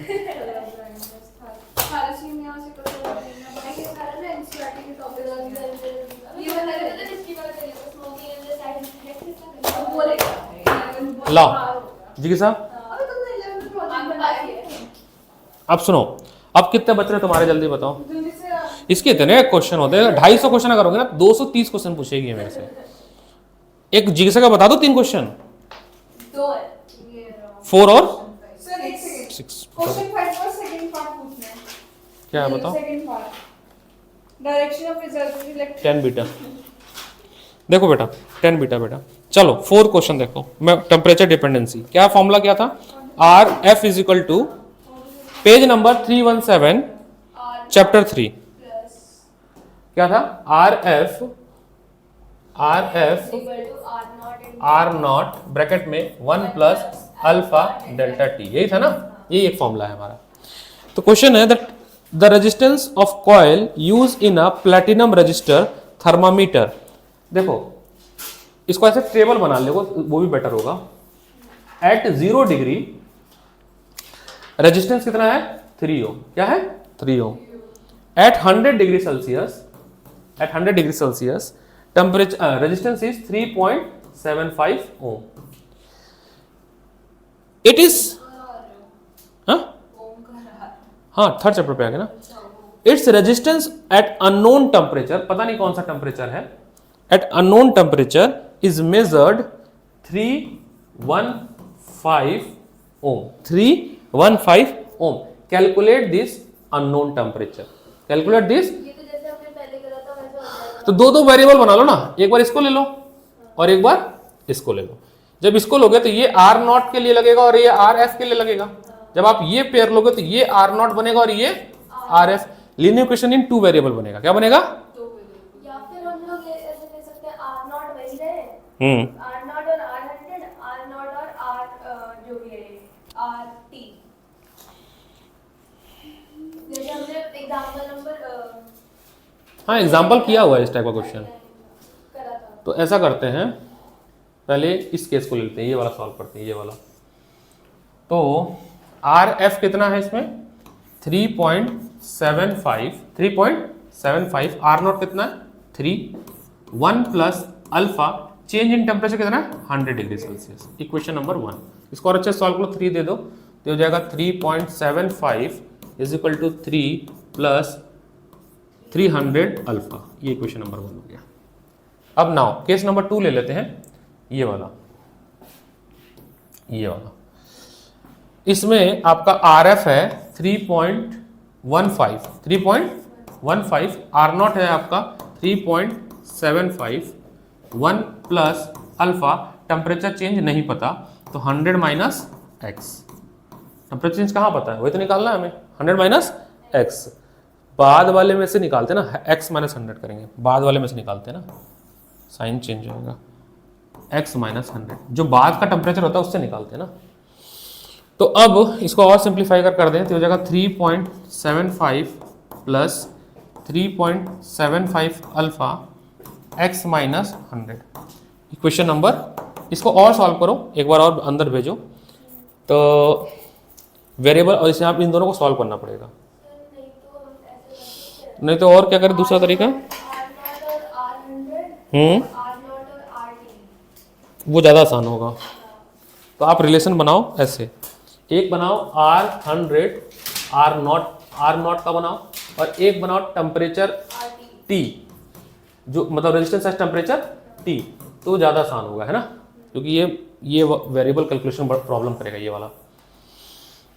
ला जी साहब। अब सुनो, अब कितने बच रहे तुम्हारे, जल्दी बताओ। इसके इतने क्वेश्चन होते हैं, 250 क्वेश्चन करोगे ना 230 क्वेश्चन पूछेगी मेरे से। एक जीके का बता दो 3 क्वेश्चन, 4 और 6। क्या है बताओ, डायरेक्शन ऑफ रिजल्ट 10 बीटा, देखो बेटा 10 बीटा बेटा, चलो 4 क्वेश्चन देखो। मैं टेम्परेचर डिपेंडेंसी, क्या फॉर्मूला क्या था, R F is equal to, page number 317 chapter 3, क्या था, R F R not bracket में 1 प्लस अल्फा डेल्टा टी, यही था ना, यही एक फॉर्मूला है हमारा। तो क्वेश्चन है that the resistance of coil use in a platinum register thermometer, देखो इसको ऐसे टेबल बना ले, वो भी बेटर होगा। एट 0 डिग्री रेजिस्टेंस कितना है 3 ओम, क्या है 3 ohm. At 100 degree Celsius, at 100 degree Celsius temperature resistance is 3.75 ohm. It is हाँ थर्ड चैप्टर पे आ गया ना। It's resistance at unknown temperature, पता नहीं कौन सा टेम्परेचर है, at unknown temperature is measured 315 ohm, 315 ohm. Calculate this unknown temperature, calculate this. ये तो जैसे हमने पहले करा था वैसा हो जाएगा। तो दो वेरिएबल बना लो ना, एक बार इसको ले लो और एक बार इसको ले लो। जब इसको लोगे तो ये आर नॉट के लिए लगेगा और ये आर एफ के लिए लगेगा। जब आप ये पेयर लोगे तो ये आर नॉट बनेगा और ये R F. Linear equation in 2 variable बनेगा, क्या बनेगा? या फिर हम लोग ऐसे ले सकते हैं आर नॉट वही रहे, आर नॉट और आर 100, आर नॉट और आर जो भी है आर टी, जैसे हमने एग्जांपल नंबर हाँ एग्जाम्पल किया हुआ है इस टाइप का क्वेश्चन। करा था। तो ऐसा करते हैं, पहले इस केस को लेते हैं, ये वाला सॉल्व करते हैं, ये वाला। तो आर एफ कितना है इसमें 3.75, आर नॉट कितना है 3, 1 plus alpha, change in temperature कितना है 100 डिग्री सेल्सियस। इक्वेशन नंबर 1, इसको और अच्छे सॉल्व करो, 3 दे दो तो हो जाएगा 3.75 is equal to 3 plus 300 alpha. ये इक्वेशन नंबर 1 हो गया। अब नाउ केस नंबर 2 ले लेते हैं, ये वाला, ये वाला। इसमें आपका आर एफ है 3.15, आर नॉट है आपका 3.75, 1 प्लस अल्फा, टेम्परेचर चेंज नहीं पता तो 100 माइनस एक्स। टेम्परेचर चेंज कहाँ पता है, वही तो निकालना है हमें, 100 माइनस एक्स। बाद वाले में से निकालते ना, x माइनस 100 करेंगे, बाद वाले में से निकालते ना, साइन चेंज होगा, x माइनस 100 जो बाद का टेम्परेचर होता है उससे निकालते ना। तो अब इसको और सिंप्लीफाई कर दें तो हो जाएगा 3.75 plus 3.75 alpha x minus 100। Equation number, इसको और सॉल्व करो, एक बार और अंदर भेजो तो वेरिएबल, और इसे आप इन दोनों को सॉल्व करना पड़ेगा। नहीं तो और क्या करें दूसरा तरीका, वो ज़्यादा आसान होगा। तो आप रिलेशन बनाओ ऐसे, एक बनाओ R100 R नॉट का बनाओ और एक बनाओ टेम्परेचर T, जो मतलब रेजिस्टेंस एज टेम्परेचर T, तो ज़्यादा आसान होगा, है ना, क्योंकि ये वेरिएबल कैलकुलेशन प्रॉब्लम करेगा ये वाला।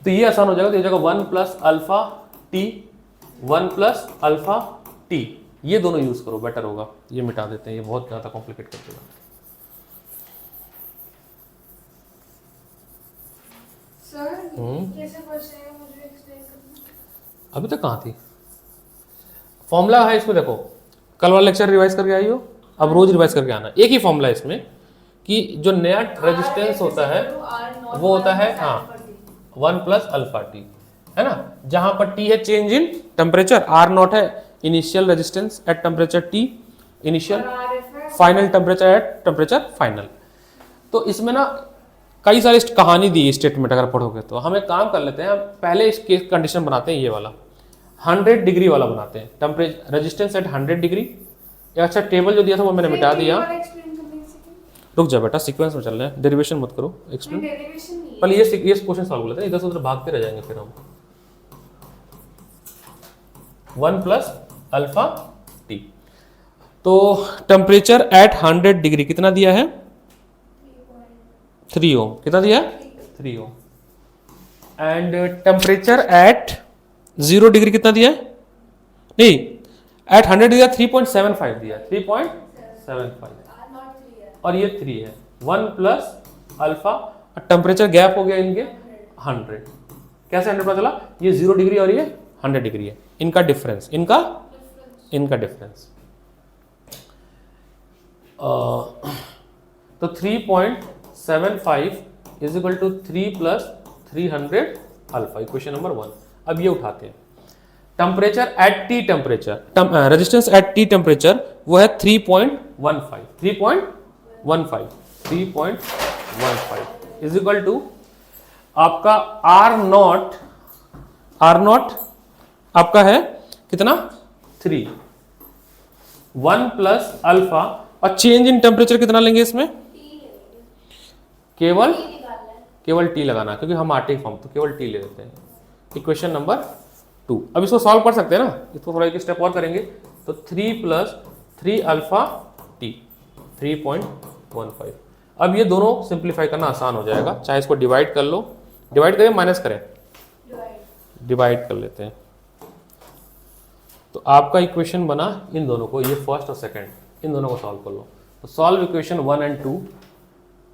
तो ये आसान हो जाएगा, तो ये जाएगा 1 plus alpha T, 1 plus alpha T, ये दोनों यूज करो, बेटर होगा। ये मिटा देते हैं, ये बहुत ज़्यादा कॉम्प्लिकेट कर देगा। सर कैसे बचेगा, मुझे एक्सप्लेन करना। अभी तक कहाँ थी, फॉर्मूला है इसमें, देखो कल वाला लेक्चर रिवाइज करके आई हो, अब रोज रिवाइज करके आना। एक ही फॉर्मूला है इसमें कि जो नया रेजिस्टेंस होता है वो होता है 1 प्लस अल्फा टी, है ना, जहां पर टी है change in temperature, R naught है initial resistance at temperature T initial, final temperature at temperature final. तो इसमें ना कई सारी कहानी दी स्टेटमेंट, अगर पढ़ोगे तो हम एक काम कर लेते हैं, पहले इसके कंडीशन बनाते हैं, ये वाला 100 डिग्री वाला बनाते हैं, टेम्परेचर रेजिस्टेंस एट 100 डिग्री। अच्छा टेबल जो दिया था वो मैंने मिटा दिया, रुक जा बेटा, सीक्वेंस में चल रहे हैं, डेरिवेशन मत करो, एक्सप्लेन पहले ये क्वेश्चन सॉल्व कर लेते हैं, इधर से उधर भागते रह जाएंगे फिर हम। 1 प्लस अल्फा टी, तो टेम्परेचर एट 100 डिग्री कितना दिया है 3 ओम, कितना दिया 3 ओम, एंड टेम्परेचर एट 0 डिग्री कितना दिया है, नहीं एट 100 दिया 3.75 दिया, 3.75 और ये 3 है, 1 प्लस अल्फा, टेम्परेचर गैप हो गया इनके 100, कैसे 100 पता चला, ये 0 डिग्री और ये 100 डिग्री है, इनका डिफरेंस, इनका डिफरेंस। तो 3.75 is equal to 3 plus 300 alpha, equation number 1। अब ये उठाते हैं, temperature at T temperature, resistance at T temperature वो है 3.15 इज इक्वल टू आपका आर नॉट आपका है कितना 3 1 प्लस अल्फा, और चेंज इन टेम्परेचर कितना लेंगे इसमें, केवल टी लगाना, क्योंकि हम आटे फॉर्म तो केवल टी ले लेते हैं। Equation number 2। अब इसको सॉल्व कर सकते हैं ना, इसको थोड़ा एक स्टेप और करेंगे तो 3 प्लस 3 अल्फा टी 3.15। अब ये दोनों सिंप्लीफाई करना आसान हो जाएगा, चाहे इसको डिवाइड कर लो, डिवाइड करें माइनस करें, डिवाइड कर लेते हैं। तो आपका इक्वेशन बना इन दोनों को, ये फर्स्ट और सेकंड, इन दोनों को सॉल्व कर लो। तो सॉल्व इक्वेशन 1 एंड 2,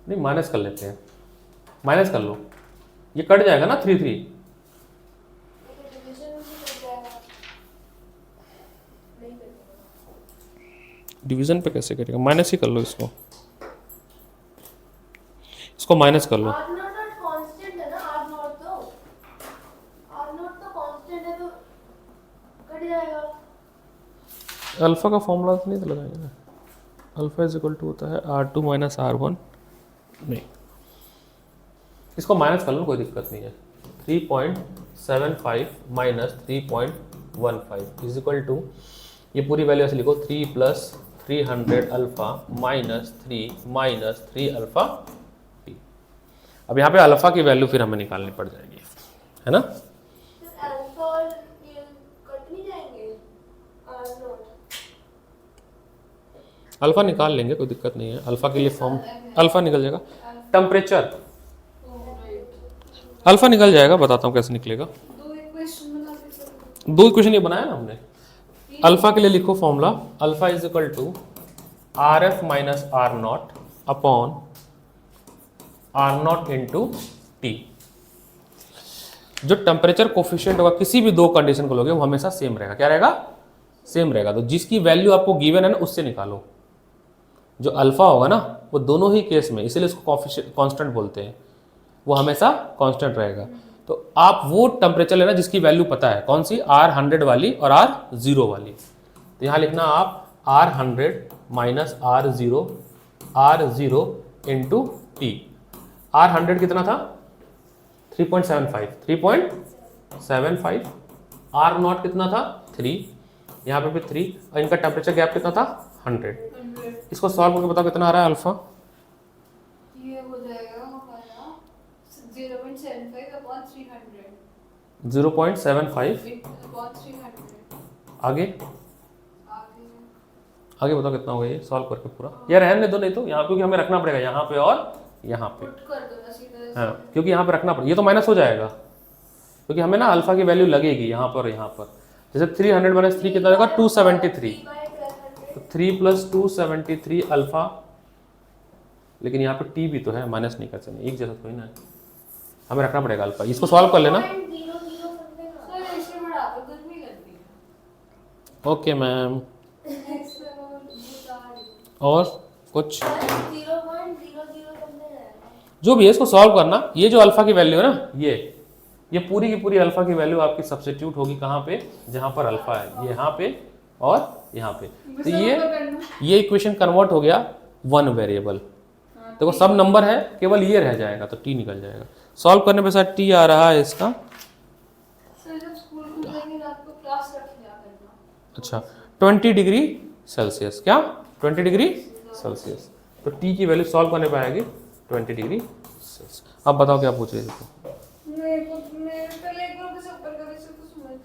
नहीं माइनस कर लेते हैं, माइनस कर लो, ये कट जाएगा ना 3 3, डिवीजन पे कैसे करेगा, माइनस ही कर लो इसको माइनस कर लो। R नॉट कांस्टेंट है ना, R नॉट तो कांस्टेंट है, तो कट जाएगा। अल्फा का फॉर्मूला तो नहीं तो लगाएंगे ना, अल्फा इज इक्वल टू होता है R2 माइनस R1, नहीं इसको माइनस कर लो, कोई दिक्कत नहीं है। 3.75 माइनस 3.15 इज इक्वल टू, ये पूरी वैल्यू ऐसे लिखो 3 plus 300 alpha minus 3 alpha T. अब यहाँ पे अल्फा की वैल्यू फिर हमें निकालनी पड़ जाएगी, है ना। अल्फा और ये कट नहीं जाएंगे, R नॉट अल्फा निकाल लेंगे, कोई दिक्कत नहीं है, अल्फा के लिए फॉर्म अल्फा निकल जाएगा। टेम्परेचर अल्फा निकल जाएगा, बताता हूँ कैसे निकलेगा। 2 इक्वेशन बना सकते, 2 इक्वेशन ये बनाया ना हमने। अल्फा के लिए लिखो formula, alpha is equal to R F minus R not upon R not into T. जो टेम्परेचर कोफिशिएंट होगा किसी भी 2 कंडीशन को लोगे वो हमेशा सेम रहेगा, क्या रहेगा, सेम रहेगा। तो जिसकी वैल्यू आपको गिवन है ना उससे निकालो, जो अल्फा होगा ना वो दोनों ही केस में, इसीलिए इसको कांस्टेंट बोलते हैं, वो हमेशा कांस्टेंट रहेगा। तो आप वो टेम्परेचर लेना जिसकी वैल्यू पता है, कौन सी, R100 वाली और R0 वाली। तो यहाँ लिखना आप R100 minus R0 into T. R100 कितना था 3.75, R0 कितना था 3, यहाँ पे भी 3, और इनका टेम्परेचर गैप कितना था 100। इसको सॉल्व करके बताओ कितना आ रहा है अल्फा। ये हो जाएगा हमारा 0.75 अपॉन 300 0.75 अपॉन 300। आगे आगे आगे बताओ कितना होगा ये सॉल्व करके पूरा। ये रहने दो, नहीं तो यहाँ क्योंकि हमें रखना पड़ेगा यहाँ पे और यहाँ पे, पुट कर दो ना सीधा से। हाँ क्योंकि यहाँ पे रखना पड़ेगा, ये तो माइनस हो जाएगा क्योंकि हमें ना अल्फा की वैल्यू लगेगी यहाँ पर, यहाँ पर जैसे 300 माइनस 3 कितना होगा 273, तो 3 प्लस 273 अल्फा, लेकिन यहाँ पे टी भी तो है, माइनस नहीं कर सकते, एक जैसा थोड़ी ना है, हमें रखना पड़ेगा अल्फा। इसको सॉल्व कर लेना। सर इसमें बढ़ा दो, गर्मी लगती है। ओके मैम, सर और बता रही और कुछ 0.00 जो भी है इसको सॉल्व करना। ये जो अल्फा की वैल्यू है ना, ये पूरी की पूरी अल्फा की वैल्यू आपकी सब्स्टिट्यूट होगी कहाँ पे, जहाँ पर अल्फा है, ये यहाँ पे और यहाँ पे। तो ये इक्वेशन कन्वर्ट हो गया 1 वेरिएबल। देखो सब नंबर है, केवल ये रह जाएगा तो टी निकल जाएगा। सॉल्व करने पे साथ टी आ रहा है इसका, सर जब स्कूल खुलेंगे रात को क्लास रख लिया करना। अच्छा 20 डिग्री सेल्सियस, क्या 20 डिग्री सेल्सियस, तो टी की वैल्यू सॉल्व करने पे आएगी 20 डिग्री सेल्सियस। अब बताओ क्या पूछ रहे थे। मेरे पहले एक बार बस ऊपर का वैसे तो समझ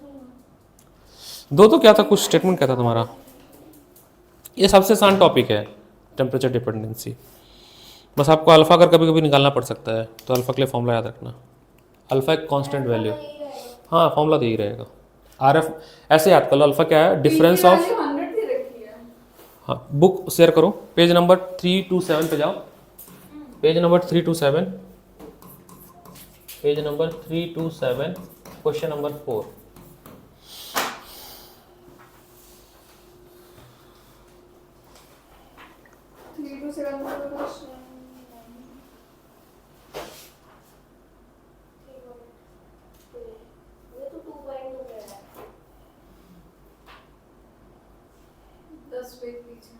लूंगा। तो क्या था, कुछ स्टेटमेंट क्या था तुम्हारा। ये सबसे आसान टॉपिक है टेम्परेचर डिपेंडेंसी। बस आपको अल्फा अगर कभी कभी निकालना पड़ सकता है तो अल्फा के लिए फॉर्मूला याद रखना। अल्फा एक कांस्टेंट वैल्यू, हाँ फॉर्मूला तो यही रहेगा। आर एफ ऐसे याद कर लो, अल्फा क्या है, डिफरेंस ऑफ, 100 दे रखी है। हाँ बुक शेयर करो, पेज नंबर 327 पे जाओ, page number 327, page number 327, question number 4। Wait पीछे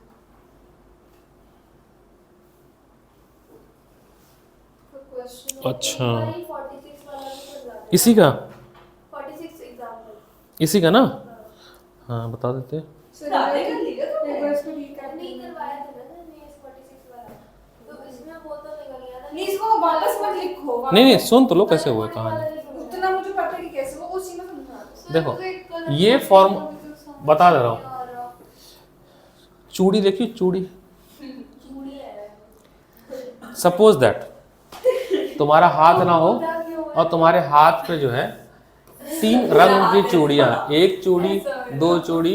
क्वेश्चन। अच्छा, 46 वाला भी कर रहा था। इसी का 46 एग्जाम्पल इसी का ना, हाँ बता देते हैं। सारे कर लिया तुमने? एक बार इसको recap नहीं करना। करवाया था ना मैंने 46 वाला, तो इसमें वो तो निकल गया था। नहीं, इसको वापस मत लिखो। नहीं नहीं, सुन तो लो कैसे हुआ कहानी। उतना मुझे पता है कि कैसे वो उसी में समझा दो। देखो ये फॉर्म बता दे रहा हूँ। चूड़ी देखिए, चूड़ी, चूड़ी है। सपोज दैट तुम्हारा हाथ ना हो और तुम्हारे हाथ पे जो है 3 रंग की चूड़ियां, 1 चूड़ी, 2 चूड़ी,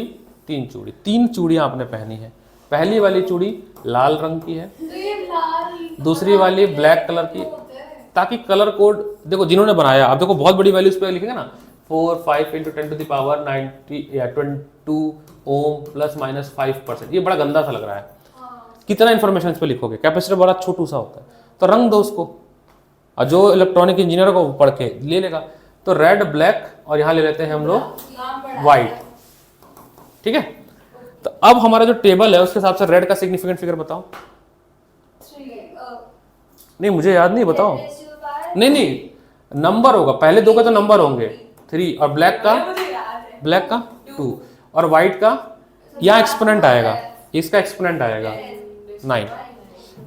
3 चूड़ी, 3 चूड़ियां आपने पहनी है। पहली वाली चूड़ी लाल रंग की है, तो ये लाल, दूसरी वाली ब्लैक कलर की, ताकि कलर कोड देखो जिन्होंने बनाया, आप देखो बहुत बड़ी वैल्यूज पे लिखेंगे ना, 4 5 × 10⁻90 या 22 ओम ±5%, ये बड़ा गंदा सा लग रहा है। कितना इन्फॉर्मेशन इस पे लिखोगे, कैपेसिटर बड़ा छोटू सा होता है, तो रंग दो उसको, और जो इलेक्ट्रॉनिक इंजीनियर को पढ़ के ले लेगा। तो रेड, ब्लैक, और यहाँ ले लेते हैं हम लोग व्हाइट, ठीक है। तो अब हमारा जो टेबल है उसके हिसाब से रेड का सिग्निफिकेंट फिगर बताओ। नहीं मुझे याद नहीं, बताओ। नहीं नहीं, नंबर होगा, पहले 2 का तो नंबर होंगे 3, और ब्लैक का, ब्लैक का 2, और व्हाइट का यहाँ एक्सपोनेंट आएगा, इसका एक्सपोनेंट आएगा 9।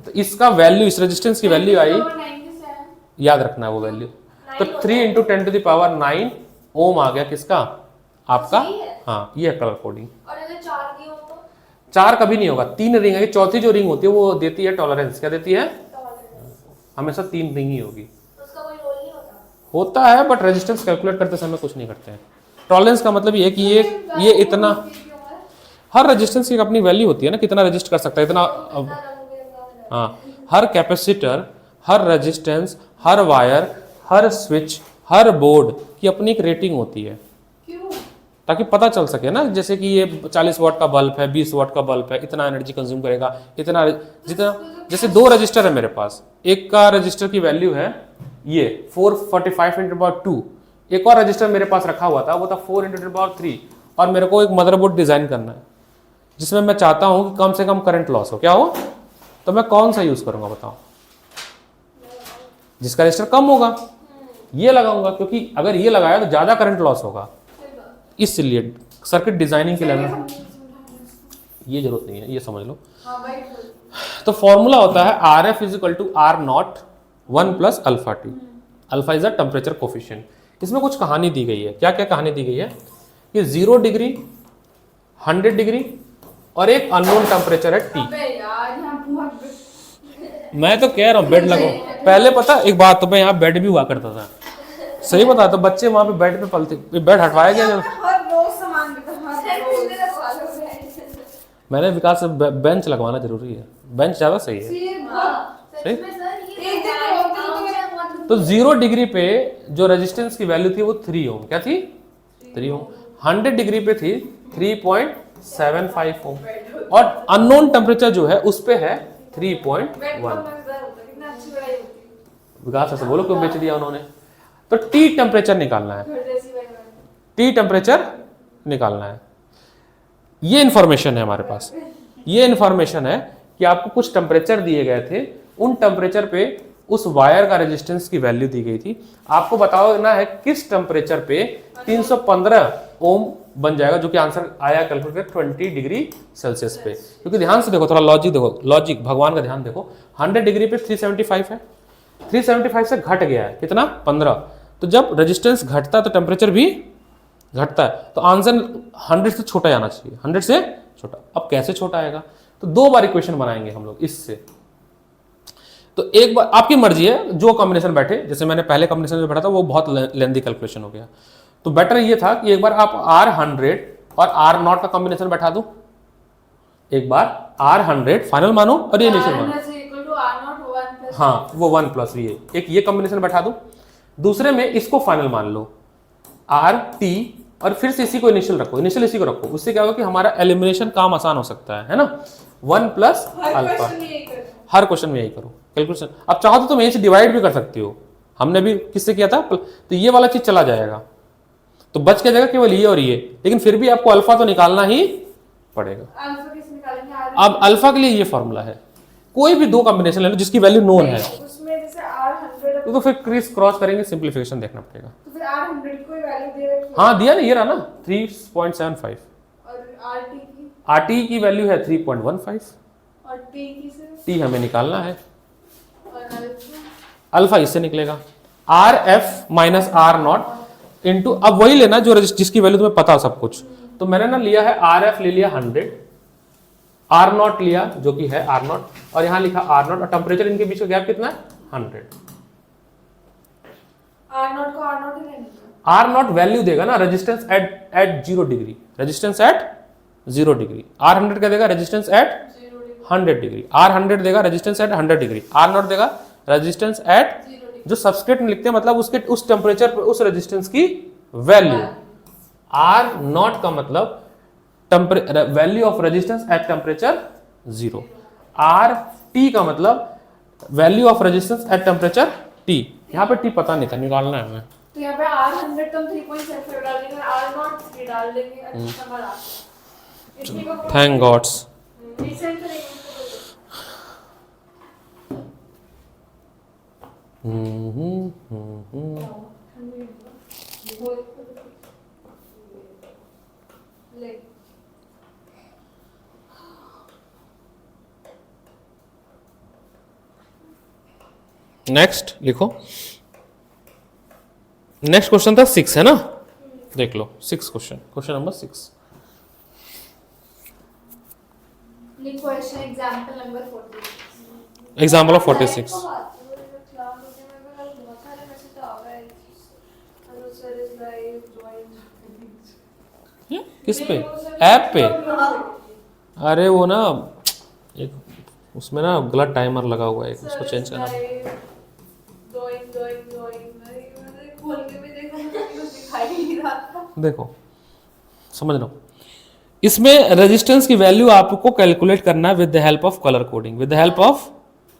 तो इसका वैल्यू, इस रेजिस्टेंस की वैल्यू आई, याद रखना है वो वैल्यू। तो 3 × 10⁻9 ओम आ गया, किसका, आपका। हाँ ये है कलर कोडिंग। और अगर 4 की हो तो 4 कभी नहीं होगा, 3 रिंग है, चौथी जो रिंग होती है वो देती है टॉलरेंस। क्या देती है? हमेशा 3 रिंग ही होगी। उसका कोई रोल नहीं होता? होता है, बट रेजिस्टेंस कैलकुलेट करते समय कुछ नहीं करते हैं। टॉलरेंस का मतलब ये है कि ये इतना, हर रेजिस्टेंस की एक अपनी वैल्यू होती है ना, कितना रेजिस्ट कर सकता है इतना। हाँ, हर कैपेसिटर, हर रेजिस्टेंस, हर वायर, हर स्विच, हर बोर्ड की अपनी एक रेटिंग होती है, ताकि पता चल सके ना, जैसे कि ये 40 वाट का बल्ब है, 20 वाट का बल्ब है, इतना एनर्जी कंज्यूम करेगा, इतना, जितना, जैसे 2 रजिस्टर है मेरे पास, एक का रजिस्टर की वैल्यू है ये 445 × 10⁻², एक और रजिस्टर मेरे पास रखा हुआ था वो था 4 × 10⁻3, और मेरे को एक मदरबोर्ड डिजाइन करना है जिसमें मैं चाहता हूं कि कम से कम करंट लॉस हो। क्या हो? तो मैं कौन सा यूज करूंगा बताओ? जिसका रजिस्टर कम होगा, ये लगाऊंगा, क्योंकि अगर ये लगाया तो ज्यादा करंट लॉस होगा। इसलिए सर्किट डिजाइनिंग के लेवल ये जरूरत नहीं है, ये समझ लो। तो फॉर्मूला होता है RF = R0 1 + αt। Alpha is a temperature coefficient. इसमें कुछ कहानी दी गई है। क्या क्या कहानी दी गई है? कि 0 डिग्री, 100 डिग्री और एक अननोन टेम्परेचर है T। मैं तो कह रहा हूँ बेड लगाओ। पहले पता एक बात, तो मैं यहाँ बेड भी हुआ करता था, सही बता, तो बच्चे वहां पे बेड पे पलते, बेड हटवाया गया जब मैंने विकास से बेंच लगवाना जरूरी है, बेंच ज्यादा सही है। सही? तो 0 डिग्री पे जो रेजिस्टेंस की वैल्यू थी वो 3 ओम। क्या थी? 3 ओम। 100 डिग्री पे थी 3.75 ओम, और अननोन टेम्परेचर जो है उस पे है 3.1। विकास ऐसे बोलो क्यों बेच दिया उन्होंने? तो T टेम्परेचर निकालना है, T टेम्परेचर निकालना है। ये इंफॉर्मेशन है हमारे पास। ये इंफॉर्मेशन है कि आपको कुछ टेम्परेचर दिए गए थे, उन टेम्परेचर पे उस वायर का रेजिस्टेंस की वैल्यू दी गई थी। आपको बताना है किस टेम्परेचर पे 315 ओम बन जाएगा, जो कि आंसर आया कैलकुलेट 20 डिग्री सेल्सियस पे। क्योंकि ध्यान से देखो, थोड़ा लॉजिक देखो, लॉजिक भगवान का ध्यान देखो। 100 डिग्री पे 375 है, 375 से घट गया है कितना? 15। तो जब रेजिस्टेंस घटता है तो टेम्परेचर भी घटता है, तो आंसर 100 से छोटा आना चाहिए, 100 से छोटा। अब कैसे छोटा आएगा? तो 2 बार इक्वेशन बनाएंगे हम लोग इससे। तो एक बार आपकी मर्जी है जो कॉम्बिनेशन बैठे, जैसे मैंने पहले कॉम्बिनेशन जो बैठा था वो बहुत लेंदी कैलकुलेशन हो गया, तो बेटर ये था कि एक बार आप R100 और R0 का कॉम्बिनेशन बैठा दो। एक बार R100 फाइनल मानो और ये इनिशियल मानो, हाँ वो 1 + ये, एक ये कॉम्बिनेशन बैठा दो। दूसरे में इसको फाइनल मान लो RT, और फिर से इसी को इनिशियल रखो, इनिशियल इसी को रखो। उससे क्या होगा कि हमारा एलिमिनेशन काम आसान हो सकता है ना। 1 + अल्फा, हर क्वेश्चन में यही करो कैलकुलेशन। अब चाहो तो तुम यहीं से डिवाइड भी कर सकती हो, हमने भी किससे किया था, तो ये वाला चीज चला जाएगा, तो बच के जाएगा केवल ये और ये, लेकिन फिर भी आपको अल्फा तो निकालना ही पड़ेगा। अब अल्फा के लिए ये फॉर्मूला है, कोई भी दो कॉम्बिनेशन ले लो जिसकी वैल्यू नोन है, उसमें जैसे R100 तो फिर क्रिस क्रॉस करेंगे, सिंप्लीफिकेशन देखना पड़ेगा। तो फिर R100 को वैल्यू दे रखी है हाँ दिया ना, ये रहा ना 3.75, और RT की RT की वैल्यू है 3.15, और T की सिर्फ T हमें निकालना है, और अल्फा अल्फा इससे निकलेगा RF माइनस R0 इंटू, अब वही लेना जो जिसकी वैल्यू तुम्हें पता हो सब कुछ। तो मैंने ना लिया है RF ले लिया 100, R0 लिया जो कि है R0, और यहां लिखा R0, और टेम्परेचर इनके बीच का गैप कितना है 100। R0 को R0 ही लेना है। R0 वैल्यू देगा ना resistance at 0 degree, resistance at 0 degree. R100 क्या देगा, रेजिस्टेंस एट 100 डिग्री। R100 देगा रेजिस्टेंस एट 100 डिग्री, R0 देगा रेजिस्टेंस एट, जो सबस्क्रिप्ट में लिखते हैं मतलब उसके उस टेम्परेचर पे उस रेजिस्टेंस की वैल्यू। R0 का मतलब value of resistance at temperature 0। RT का मतलब value of resistance at temperature T। यहाँ पे T पता नहीं था, निकालना है हमें। तो यहाँ पे R100 तो हम 3.75 डाल देंगे, R0 3 डाल देंगे, अच्छा नंबर आ गया। इतनी को थैंक गॉड्स। रिसेंट करेंगे इसको। ले नेक्स्ट लिखो, नेक्स्ट क्वेश्चन था 6 है ना, देख लो 6 question number 6। Question example number 46। Example of 46। किस पे, ऐप पे? अरे वो ना एक उसमें ना गलत टाइमर लगा हुआ है, उसको चेंज करना। देखो समझ लो, इसमें रेजिस्टेंस की वैल्यू आपको कैलकुलेट करना है with the help of colour coding, with the help of,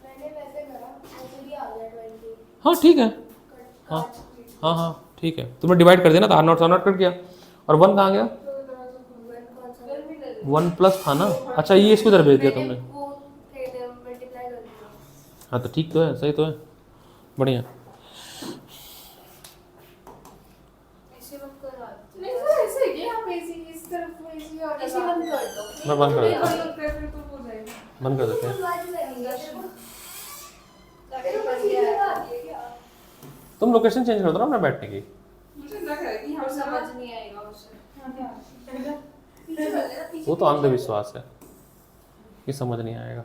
मैंने वैसे करा, वैसे भी आ गया 20। हाँ ठीक है, हाँ हाँ हाँ ठीक है, तुमने डिवाइड कर दिया ना, तो R0 कर दिया, और 1 कहाँ गया, 1 प्लस था ना। अच्छा ये इसको इधर भेज दिया तुमने, वो मल्टीप्लाई कर दिया। हाँ तो ठीक तो है, सही तो है, बढ़िया। ऐसे मत कर रहा। नहीं सर ऐसे है कि हम ऐसे इस तरफ ऐसे और ऐसे बंद कर दो। मैं बंद कर देता हूँ, हम लोग फिर तो हो जाएगा। बंद कर देते हैं। तुम लोकेशन चेंज कर दो ना अपना बैठने की। मुझे लग रहा है कि हम समझ नहीं आएगा उसे। वो तो अंधविश्वास है कि समझ नहीं आएगा।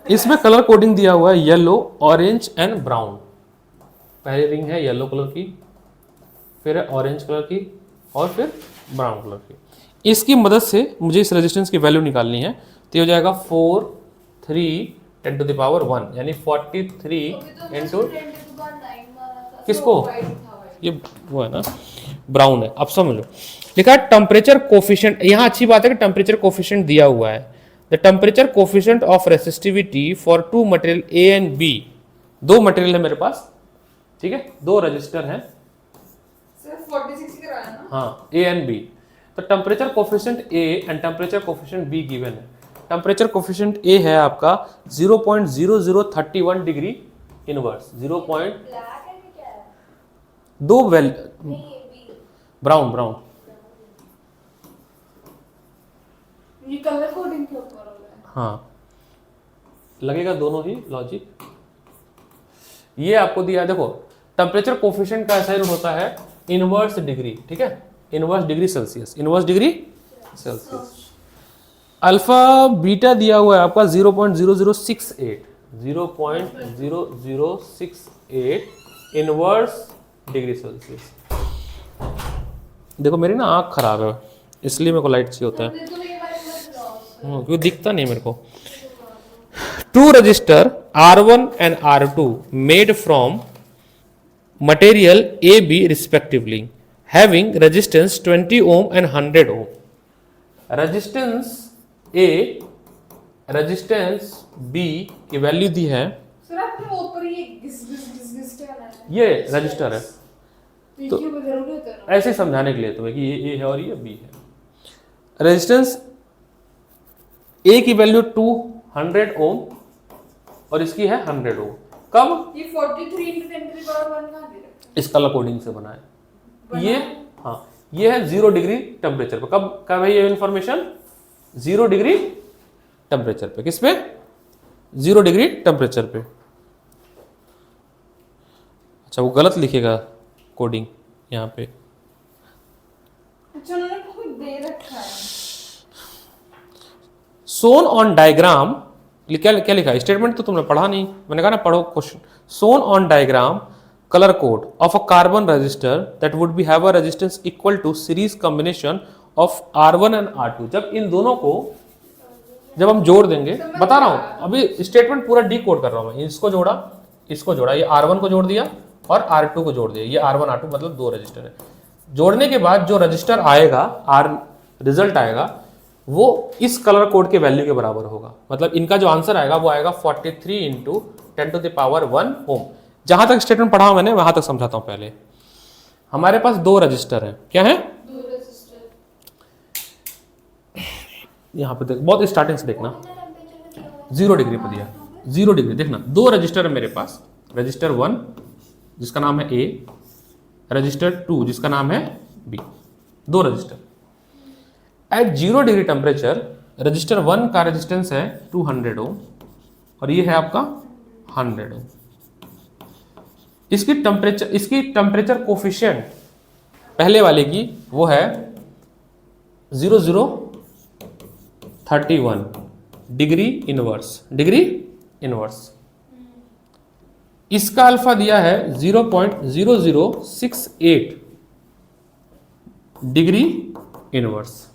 इसमें कलर कोडिंग दिया हुआ है येलो, ऑरेंज एंड ब्राउन। पहली रिंग है येलो कलर की, फिर है ऑरेंज कलर की, और फिर ब्राउन कलर की। इसकी मदद से मुझे इस रेजिस्टेंस की वैल्यू निकालनी है, तो ये हो जाएगा 4 3 10 to the power 1, यानी 43 इंटू, किसको, ये वो है ना ब्राउन है। अब समझ लो, लिखा है टेम्परेचर कोफिशिएंट, यहाँ अच्छी बात है कि टेम्परेचर कोफिशिएंट दिया हुआ है। The temperature coefficient of resistivity for 2 material A and B, 2 material है मेरे पास, ठीक है, 2 रजिस्टर हैं, सर 46 ही कराया ना। हाँ ए एंड बी। तो temperature coefficient A and temperature coefficient be given है। टेम्परेचर कोफिशिएंट ए है आपका 0.0031 डिग्री इनवर्स, 0. ब्लैक है कि क्या है? दो वेल नहीं ये भी। ब्राउन ब्राउन, ये कलर कोडिंग के ऊपर हो रहा है। हाँ लगेगा दोनों ही लॉजिक। ये आपको दिया है, देखो टेम्परेचर कोफिशिएंट का ऐसा ही होता है इनवर्स डिग्री, ठीक है, inverse degree Celsius, inverse degree Celsius. Alpha beta दिया हुआ है आपका 0.0068, 0.0068 इनवर्स डिग्री सेल्सियस। देखो मेरी ना आँख खराब है, इसलिए मेरे को लाइट चाहिए होता है, क्योंकि दिखता नहीं मेरे को। 2 register R1 and R2 made from material AB respectively, having resistance 20 ohm and 100 ohm. Resistance A, resistance B की वैल्यू दी है, सर आपने ऊपर ये घिस के बनाया है। ये रजिस्टर है, तो क्यों जरूरी होता है? ऐसे समझाने के लिए तुम्हें कि ये A है और ये B है। रेजिस्टेंस ए की वैल्यू 200 ओम और इसकी है 100 ओम। कब? ये 43 into 10 to the power 1 कहाँ दे रखा इस कलर कोडिंग से बना है ये। हाँ, ये है 0 डिग्री टेम्परेचर पे। कब है ये इंफॉर्मेशन? 0 डिग्री टेम्परेचर पे। किस पे? 0 डिग्री टेम्परेचर पे। अच्छा, वो गलत लिखेगा कोडिंग यहाँ पे। अच्छा, उन्होंने खुद दे रखा है। सोन ऑन डायग्राम, क्या लिखा है? स्टेटमेंट तो तुमने पढ़ा नहीं, मैंने कहा ना पढ़ो question. Shown on diagram color code of a carbon resistor that would be have a resistance equal to series combination of R1 and R2। जब इन दोनों को जब हम जोड़ देंगे, बता रहा हूं अभी स्टेटमेंट पूरा डीकोड कर रहा हूं मैं। इसको जोड़ा, इसको जोड़ा, ये R1 को जोड़ दिया और R2 को जोड़ दिया। ये R1 R2 मतलब दो रजिस्टर है। जोड़ने के बाद जो रजिस्टर आएगा, रिजल्ट आएगा, वो इस कलर कोड के वैल्यू के बराबर होगा। मतलब इनका जो आंसर आएगा वो आएगा 43 इंटू 10 to the power 1 ओम। जहां तक स्टेटमेंट पढ़ा मैंने वहां तक समझाता हूं। पहले हमारे पास दो रजिस्टर हैं। क्या है? दो रजिस्टर। यहां पे देख, बहुत स्टार्टिंग से देखना। 0 डिग्री पे दिया, 0 डिग्री। देखना, दो रजिस्टर है मेरे पास। रजिस्टर 1 जिसका नाम है ए, रजिस्टर 2 जिसका नाम है बी। दो register eight 0 degree temperature. Register 1 का रेजिस्टेंस है 200 ओम और ये है आपका 100 ओम। इसकी टेम्परेचर कोफिशिएंट पहले वाले की वो है 0031 डिग्री इनवर्स। इसका अल्फा दिया है 0.0068 डिग्री इनवर्स।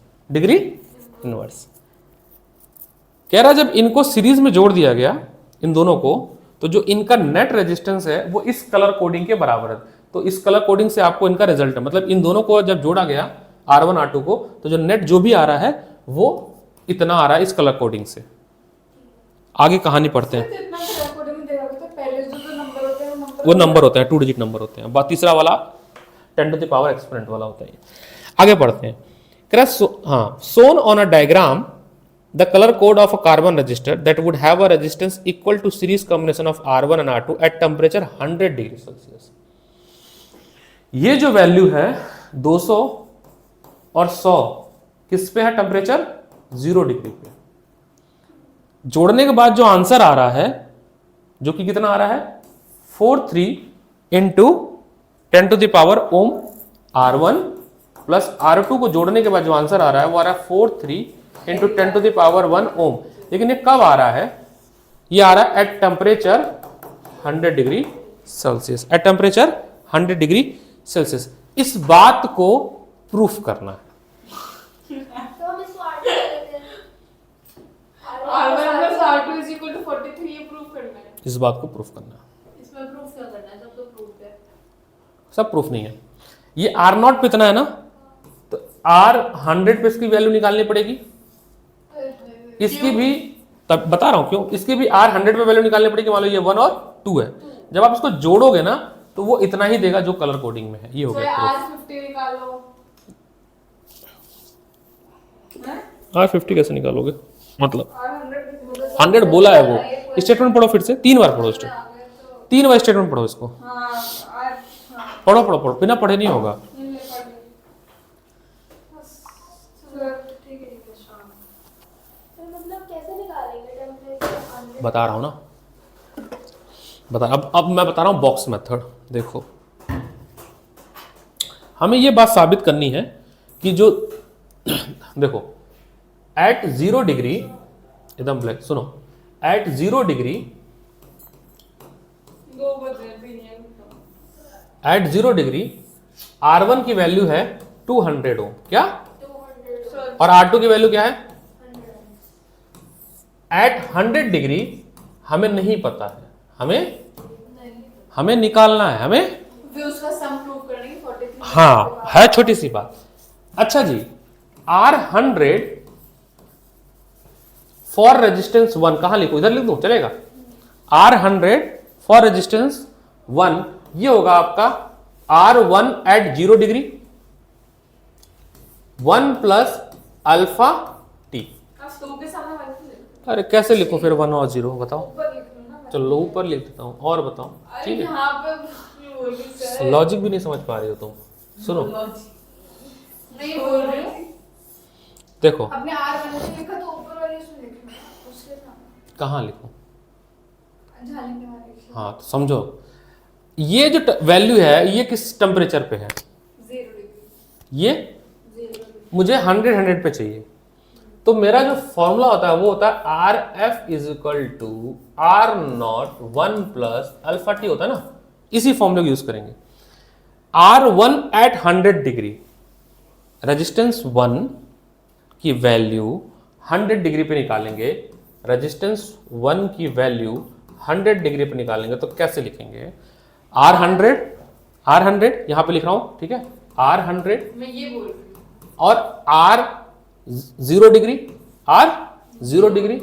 कह रहा जब इनको सीरीज में जोड़ दिया गया इन दोनों को, तो जो इनका नेट रेजिस्टेंस है वो इस कलर कोडिंग के बराबर है। तो इस कलर कोडिंग से आपको इनका रिजल्ट है, मतलब इन दोनों को जब जोड़ा गया R1 R2 को, तो जो नेट जो भी आ रहा है वो इतना आ रहा है इस कलर कोडिंग से। आगे कहानी पढ़ते हैं। इतना कलर कोडिंग में देखा तो पहले जो नंबर होते हैं वो नंबर होते हैं, 2 डिजिट नंबर होते हैं। तीसरा वाला 10 to the power एक्सपोनेंट वाला होता है। आगे पढ़ते हैं। Shown on a diagram the color code of a carbon resistor that would have a resistance equal to series combination of R1 and R2 at temperature 100 degree Celsius. ये जो value है 200 और 100 किस पे है? टेम्परेचर 0 डिग्री पे। जोड़ने के बाद जो आंसर आ रहा है, जो कि कितना आ रहा है? 43 into 10 to the power ohm R1 plus R2 को जोड़ने के बाद जो आंसर आ रहा है वो आ रहा है 43 इंटू 10 to the power 1 ओम। लेकिन ये कब आ रहा है? ये आ रहा है at temperature 100 degree Celsius. At temperature 100 degree Celsius. इस बात को प्रूफ करना है। तो हम इसको R2 कर देते हैं। R1 plus R2 is equal to 43 ये प्रूफ करना है। इस बात को प्रूफ करना है। इसमें प्रूफ क्या करना है? सब तो प्रूफ है। सब प्रूफ नहीं है। ये R0 पे इतना है ना, तो R100 पे इसकी वैल्यू निकालनी पड़ेगी। इसकी भी तब बता रहा हूं क्यों। इसकी भी R100 पे वैल्यू निकालनी पड़ेगी। मान लो ये 1 और 2 है। जब आप इसको जोड़ोगे ना तो वो इतना ही देगा जो कलर कोडिंग में है। ये हो गया प्रूफ। R50 निकालो। R50 कैसे निकालोगे? मतलब R100 100 बोला है वो। स्टेटमेंट पढ़ो फिर से, 3 बार पढ़ो स्टेटमेंट। 3 बार स्टेटमेंट पढ़ो इसको। पढ़ो बिना पढ़े नहीं होगा। मतलब कैसे निकालेंगे टेम्परेचर 100? बता रहा हूं ना, अब मैं बता रहा हूं बॉक्स मेथड। देखो, हमें यह बात साबित करनी है कि जो देखो एट 0 डिग्री, एकदम ब्लैक सुनो, एट 0 डिग्री, 2 बजे भी नहीं है। एट 0 डिग्री R1 की वैल्यू है 200 ओम। क्या? 200 और R2 की वैल्यू क्या है? 100। एट 100 डिग्री हमें नहीं पता है, हमें निकालना है। हमें फिर उसका सम प्रूव करने की 43। हाँ, है छोटी सी बात। अच्छा जी, R100 फॉर रेजिस्टेंस 1 कहां लिखो? इधर लिख दूं, चलेगा? R100 फॉर रेजिस्टेंस 1 ये होगा आपका R1 at 0 degree 1 plus alpha T. आप 2 के सामने वाले अरे कैसे लिखूं फिर 1 और 0 बताओ। ऊपर लिख लो ना। चलो ऊपर लिख देता हूँ और बताओ। अरे ठीक है, यहाँ पे बोल रही सर। लॉजिक भी नहीं समझ पा रही हो तुम। सुनो नहीं बोल रही हूँ। देखो, अपने आर वाले से लिखा तो ऊपर वाले से लिखना उसके सामने कहाँ लिखूं? झालने वाले से। हाँ तो समझो, ये जो वैल्यू है ये किस टेम्परेचर पे है? 0 डिग्री। ये 0 डिग्री। मुझे 100 पे चाहिए, तो मेरा जो फॉर्मूला होता है वो होता है R F is equal to R not 1 plus alpha T होता है ना, इसी फॉर्मूले को यूज करेंगे। R1 एट 100 डिग्री, रेजिस्टेंस 1 की वैल्यू 100 डिग्री पे निकालेंगे, रेजिस्टेंस 1 की वैल्यू 100 डिग्री पे निकालेंगे तो कैसे लिखेंगे? R100 यहां पे लिख रहा हूं, ठीक है, R100 मैं ये बोल रही हूँ। और R 0 degree, R 0 degree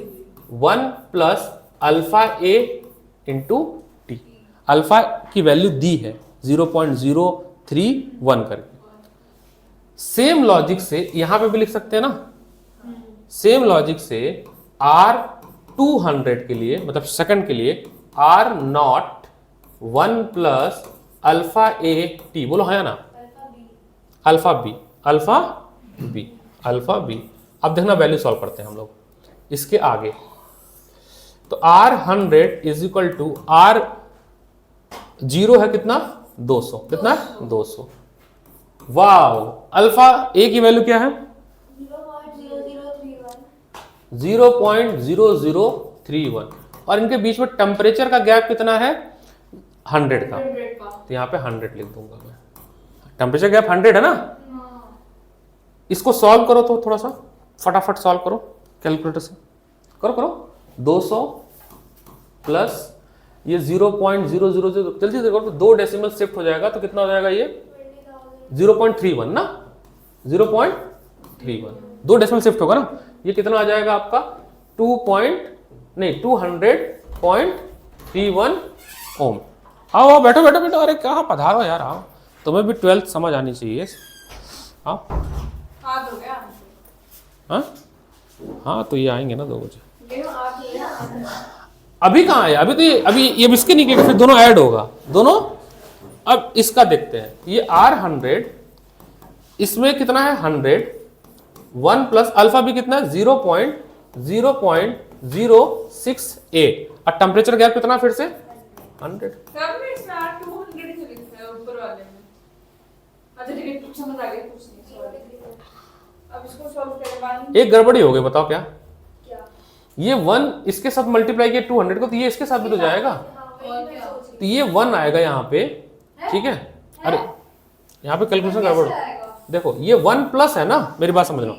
1 plus alpha A into T, alpha की वैल्यू दी है 0.031 करके। सेम लॉजिक से यहां पे भी लिख सकते हैं ना, सेम लॉजिक से R 200 के लिए, मतलब सेकंड के लिए, R not 1 plus alpha A T, बोलो है ना, alpha B, alpha B, alpha B. अब देखना वैल्यू सॉल्व करते हैं हम लोग इसके आगे। तो R100 is equal to R 0 है कितना, 200, कितना 200। वाओ, अल्फा ए की वैल्यू क्या है? 0.0031, और इनके बीच में टेम्परेचर का गैप कितना है? 100 का, 100 का। तो यहाँ पे 100 लिख दूंगा मैं। टेम्परेचर गैप 100 है ना। इसको सॉल्व करो तो थोड़ा सा फटाफट सॉल्व करो कैलकुलेटर से, करो करो। 200 प्लस ये 0.000, जल्दी से करो, तो 2 डेसिमल शिफ्ट हो जाएगा तो कितना हो जाएगा ये? 0.31 ना, 0.31, 2 डेसिमल शिफ्ट होगा ना, ये कितना आ जाएगा आपका? 200.31 ओम। आओ बैठो बैठो बैठो, अरे कहाँ पधारो यार, आओ, तुम्हें भी 12th समझ आनी चाहिए। आओ। हाथ हो गया। हाँ हाँ, तो ये आएंगे ना 2 बजे। ये हाथ हो गया। अभी कहाँ है? अभी तो ये बिस्किट निकलेगा, फिर दोनों ऐड होगा दोनों। अब इसका देखते हैं, ये R100, इसमें कितना है? 100, 1 प्लस अल्फा भी कितना है? 0.068, और टेम्परेचर गैप कितना फिर से? 100। सब में स्टार 200 से लिखते हैं ऊपर वाले में। अच्छा ठीक है, कुछ समझ आ गया, कुछ नहीं सॉरी। अब इसको सॉल्व करवानी। एक गड़बड़ी हो गई, बताओ क्या? क्या? ये 1 इसके साथ मल्टीप्लाई किया 200 को, तो ये इसके साथ भी तो जाएगा, तो ये 1 आएगा यहाँ पे, ठीक है। अरे यहाँ पे कैलकुलेशन गड़बड़, देखो ये 1 प्लस है ना, मेरी बात समझ लो।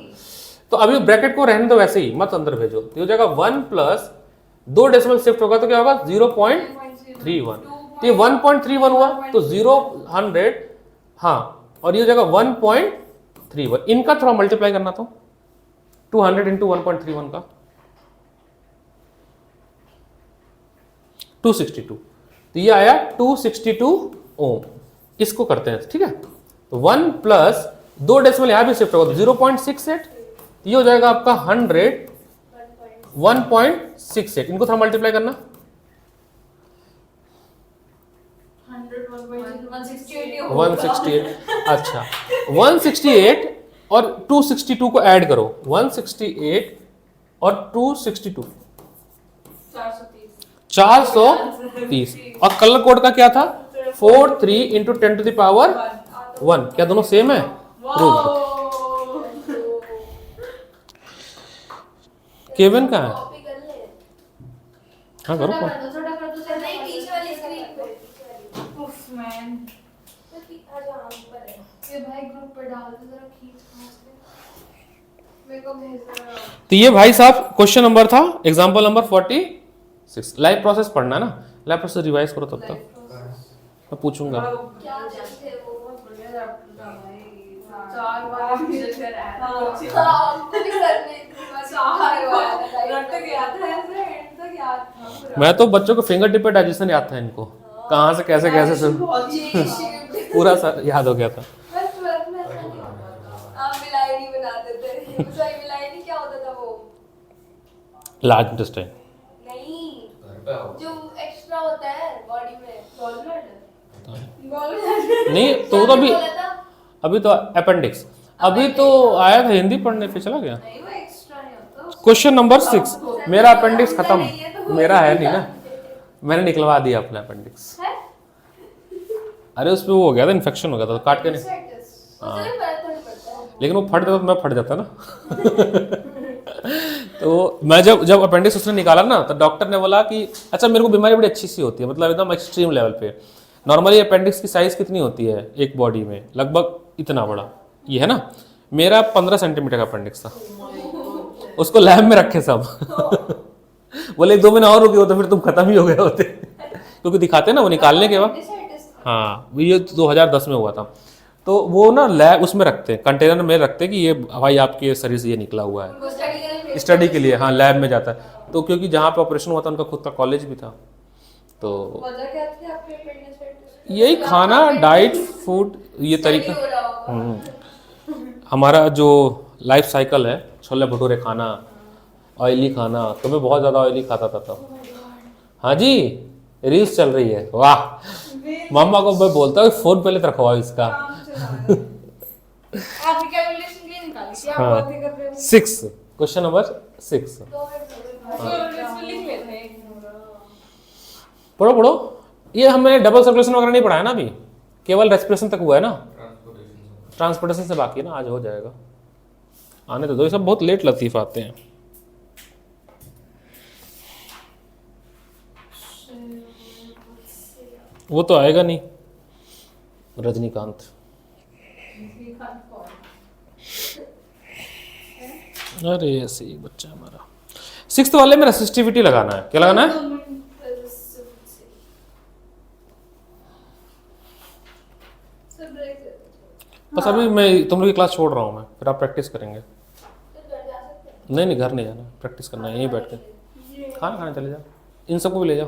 तो अभी ब्रैकेट को रहने दो वैसे ही, मत अंदर भेजो, तो हो जाएगा 1 प्लस 2 डेसिमल शिफ्ट होगा तो क्या होगा? 0.31, तो ये 1.31 हुआ, तो 0, हाँ, और ये हो जाएगा 1.31। इनका थोड़ा मल्टीप्लाई करना तो 200 इंटू 1.31 का 262, तो ये आया 262 ओम। इसको करते हैं, ठीक है। तो 1 प्लस 2 डेसिमल यहां भी शिफ्ट होगा, 0.68, ये हो जाएगा आपका 100, 1.68। इनको थोड़ा मल्टीप्लाई करना, 168, अच्छा 168 और 262 को ऐड करो, 168 और 262, 430। और कलर कोड का क्या था? 43 इंटू 10 टू द पावर 1। क्या दोनों सेम है? प्रूव्ड। केविन कहाँ है? कॉपी कर ले। हाँ करो। छोटा कर दो सर, नहीं, बीच वाली स्क्रीन पे। उफ मैन। अच्छा, ऊपर है। ये भाई ग्रुप पे डाल दो जरा, खींच खींच के मेरे को भेज दो। तो ये भाई साहब क्वेश्चन नंबर था, एग्जाम्पल नंबर 46। लाइव प्रोसेस पढ़ना है ना, लाइव प्रोसेस रिवाइज करो तब तक, मैं पूछूंगा। क्या चीज़ है वो? बहुत बढ़िया चैप्टर था भाई। 4 बार रिवीजन कराया था। हाँ, हमको भी सर ने इतनी बार 4 बार बताया। रट गया था ऐसे, एंड तक याद था पूरा। मैं तो बच्चों को फिंगर टिप पे डाइजेशन याद था इनको, कहाँ से कैसे कैसे सब पूरा याद हो गया था। बस ट्वेल्थ में ऐसा नहीं होता था। आप मिलाई नहीं बनाते थे। सही मिलाई नहीं, क्या होता था वो? Large intestine. नहीं, घर पे आओ। जो एक्स्ट्रा होता है बॉडी में। नहीं तो वो तो क्या बोला था? अभी तो अपेंडिक्स अभी तो आया था, हिंदी पढ़ने पे चला गया। नहीं वो एक्स्ट्रा नहीं होता। क्वेश्चन नंबर 6, मेरा अपेंडिक्स नहीं है खत्म, तो मेरा है नहीं ना, मैंने निकलवा दिया अपना अपेंडिक्स। है? अरे उस पे वो हो गया था, इन्फेक्शन हो गया था, तो काट के नहीं, मुझे भी फर्क नहीं पड़ता है। लेकिन वो फट जाता तो मैं फट जाता ना। तो मैं जब अपेंडिक्स उसने निकाला ना, तो डॉक्टर ने बोला कि अच्छा मेरे को बीमारी बड़ी अच्छी सी होती है, मतलब एकदम एक्सट्रीम लेवल पे। नॉर्मली अपेंडिक्स की साइज कितनी होती है एक बॉडी में, लगभग इतना बड़ा, ये है ना, मेरा 15 सेंटीमीटर का अपेंडिक्स था। उसको लैब में रखे सब। बोले 2 महीना और रुके हो तो फिर तुम खत्म ही हो गए होते। क्योंकि दिखाते ना वो निकालने के बाद। Appendicitis था। हाँ ये 2010 में हुआ था। तो वो ना लैब उसमें रखते हैं, कंटेनर में रखते हैं कि ये भाई आपके शरीर से ये निकला हुआ है, वो स्टडी के लिए स्टडी के लिए। हाँ लैब में जाता है। तो क्योंकि जहाँ पे ऑपरेशन हुआ था उनका खुद का कॉलेज भी था, तो वजह क्या थी आपके appendicitis की? यही खाना, डाइट, फूड, ये तरीका। हो रहा होगा। हमारा जो लाइफ साइकिल है, छोले भटूरे खाना, ऑयली खाना, तो मैं बहुत ज़्यादा ऑयली खाता था तब। हाँ जी, रील्स चल रही है, वाह। मम्मा को मैं बोलता हूँ फोन पहले रखवाओ इसका। काम चला रहा है। आपकी कैलकुलेशन ये निकाली थी, आप हाँ। बात ही कर रहे हो। 6, क्वेश्चन नंबर 6। तो इसमें लिख लेते हैं। पढ़ो पढ़ो, ये हमें डबल सर्कुलेशन वगैरह नहीं पढ़ाया ना अभी, केवल रेस्पिरेशन तक हुआ है ना, ट्रांसपोर्टेशन से बाकी है ना, आज हो जाएगा। आने तो दो, ये सब बहुत लेट लतीफ आते हैं। वो तो आएगा नहीं, रजनीकांत। अरे ऐसे ही बच्चा हमारा। 6th वाले में रेसिस्टिविटी लगाना है, क्या लगाना है? बस अभी मैं तुम लोग की क्लास छोड़ रहा हूँ मैं, फिर आप प्रैक्टिस करेंगे। नहीं नहीं घर नहीं जाना, प्रैक्टिस करना है यहीं बैठ के। खाना खाने चले जाओ, इन सबको भी ले जाओ,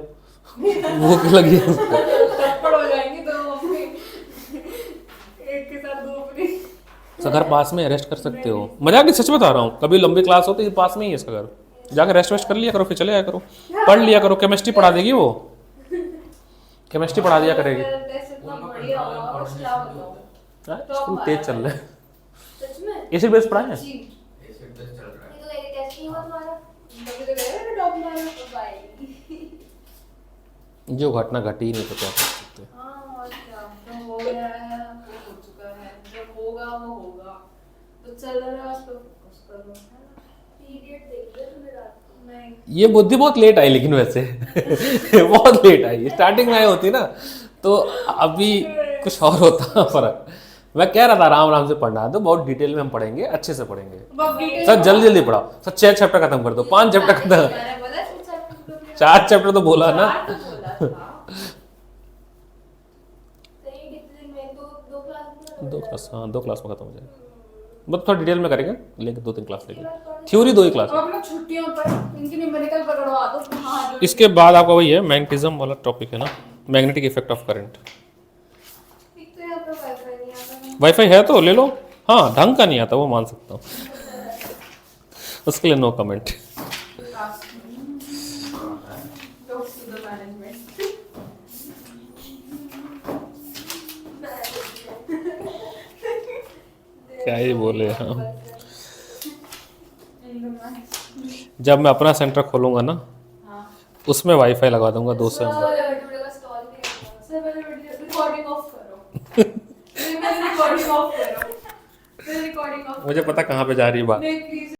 भूख लगी है। थप्पड़ हो जाएंगे दो अपने, एक के साथ दो अपने। तो घर पास में रेस्ट कर सकते हो, मजाक नहीं सच बता रहा हूँ। कभी लंबी क्लास होती है पास में ही है इसका घर, जाकर रेस्ट वेस्ट कर लिया करो, फिर चले आया करो, पढ़ लिया करो। केमिस्ट्री पढ़ा देगी वो, केमिस्ट्री पढ़ा दिया करेगी। टेस्ट इतना बढ़िया हुआ, बस क्या बताऊं। हाँ, स्कूल तेज चल रहे हैं। सच में? एसिड बेस पढ़ाए हैं? जी, एसिड टेस्ट चल रहा है। ये तो मेरी टेस्ट नहीं हुआ तुम्हारा? तभी तो गए ना टॉप मारा। तो भाई। जो घटना घटी ही नहीं तो क्या कर सकते। हाँ और क्या, जो हो गया है वो हो चुका है, जो होगा वो होगा, तो चल रहा है उस पर फोकस करो, है ना। पीरियड देख लिया तुमने रात को? नहीं ये बुद्धि बहुत लेट आई लेकिन वैसे बहुत लेट आई, स्टार्टिंग में आई होती ना तो अभी कुछ और होता फर्क। मैं कह रहा था आराम आराम से पढ़ना, तो बहुत डिटेल में हम पढ़ेंगे, अच्छे से पढ़ेंगे। अब डिटेल सर जल्दी जल्दी पढ़ाओ सर, 6 चैप्टर खत्म कर दो, 5 चैप्टर खत्म, मैंने बोला सिर्फ चैप्टर 4 चैप्टर तो बोला ना। तो बोला था। तो ये कितने दिन में? दो क्लास में? 2 क्लास, हाँ 2 क्लास में खत्म हो जाएगा। मतलब थोड़ा डिटेल में करेंगे, लेकिन 2-3 क्लास लेंगे, थ्योरी 2 ही क्लास अब है। अपना छुट्टियों पर इनकी न्यूमेरिकल पकड़वा दो। हाँ जो इसके बाद आपका वही है मैग्नेटिज्म वाला टॉपिक है ना, मैग्नेटिक इफेक्ट ऑफ करंट। एक तो यहाँ पर वाईफाई नहीं आता। वाईफाई है तो ले लो, हाँ ढंग का नहीं आता वो मान सकता हूँ, उसके लिए no comment. Talks to the management. क्या ही बोले हम। In the management. जब मैं अपना सेंटर खोलूंगा ना, हाँ। उसमें वाईफाई लगा दूंगा 2 से। वीडियो का स्टॉल भी है। सर पहले रिकॉर्डिंग ऑफ करो। पहले रिकॉर्डिंग ऑफ करो। पहले रिकॉर्डिंग ऑफ। मुझे पता कहाँ पे जा रही है बात। नहीं प्लीज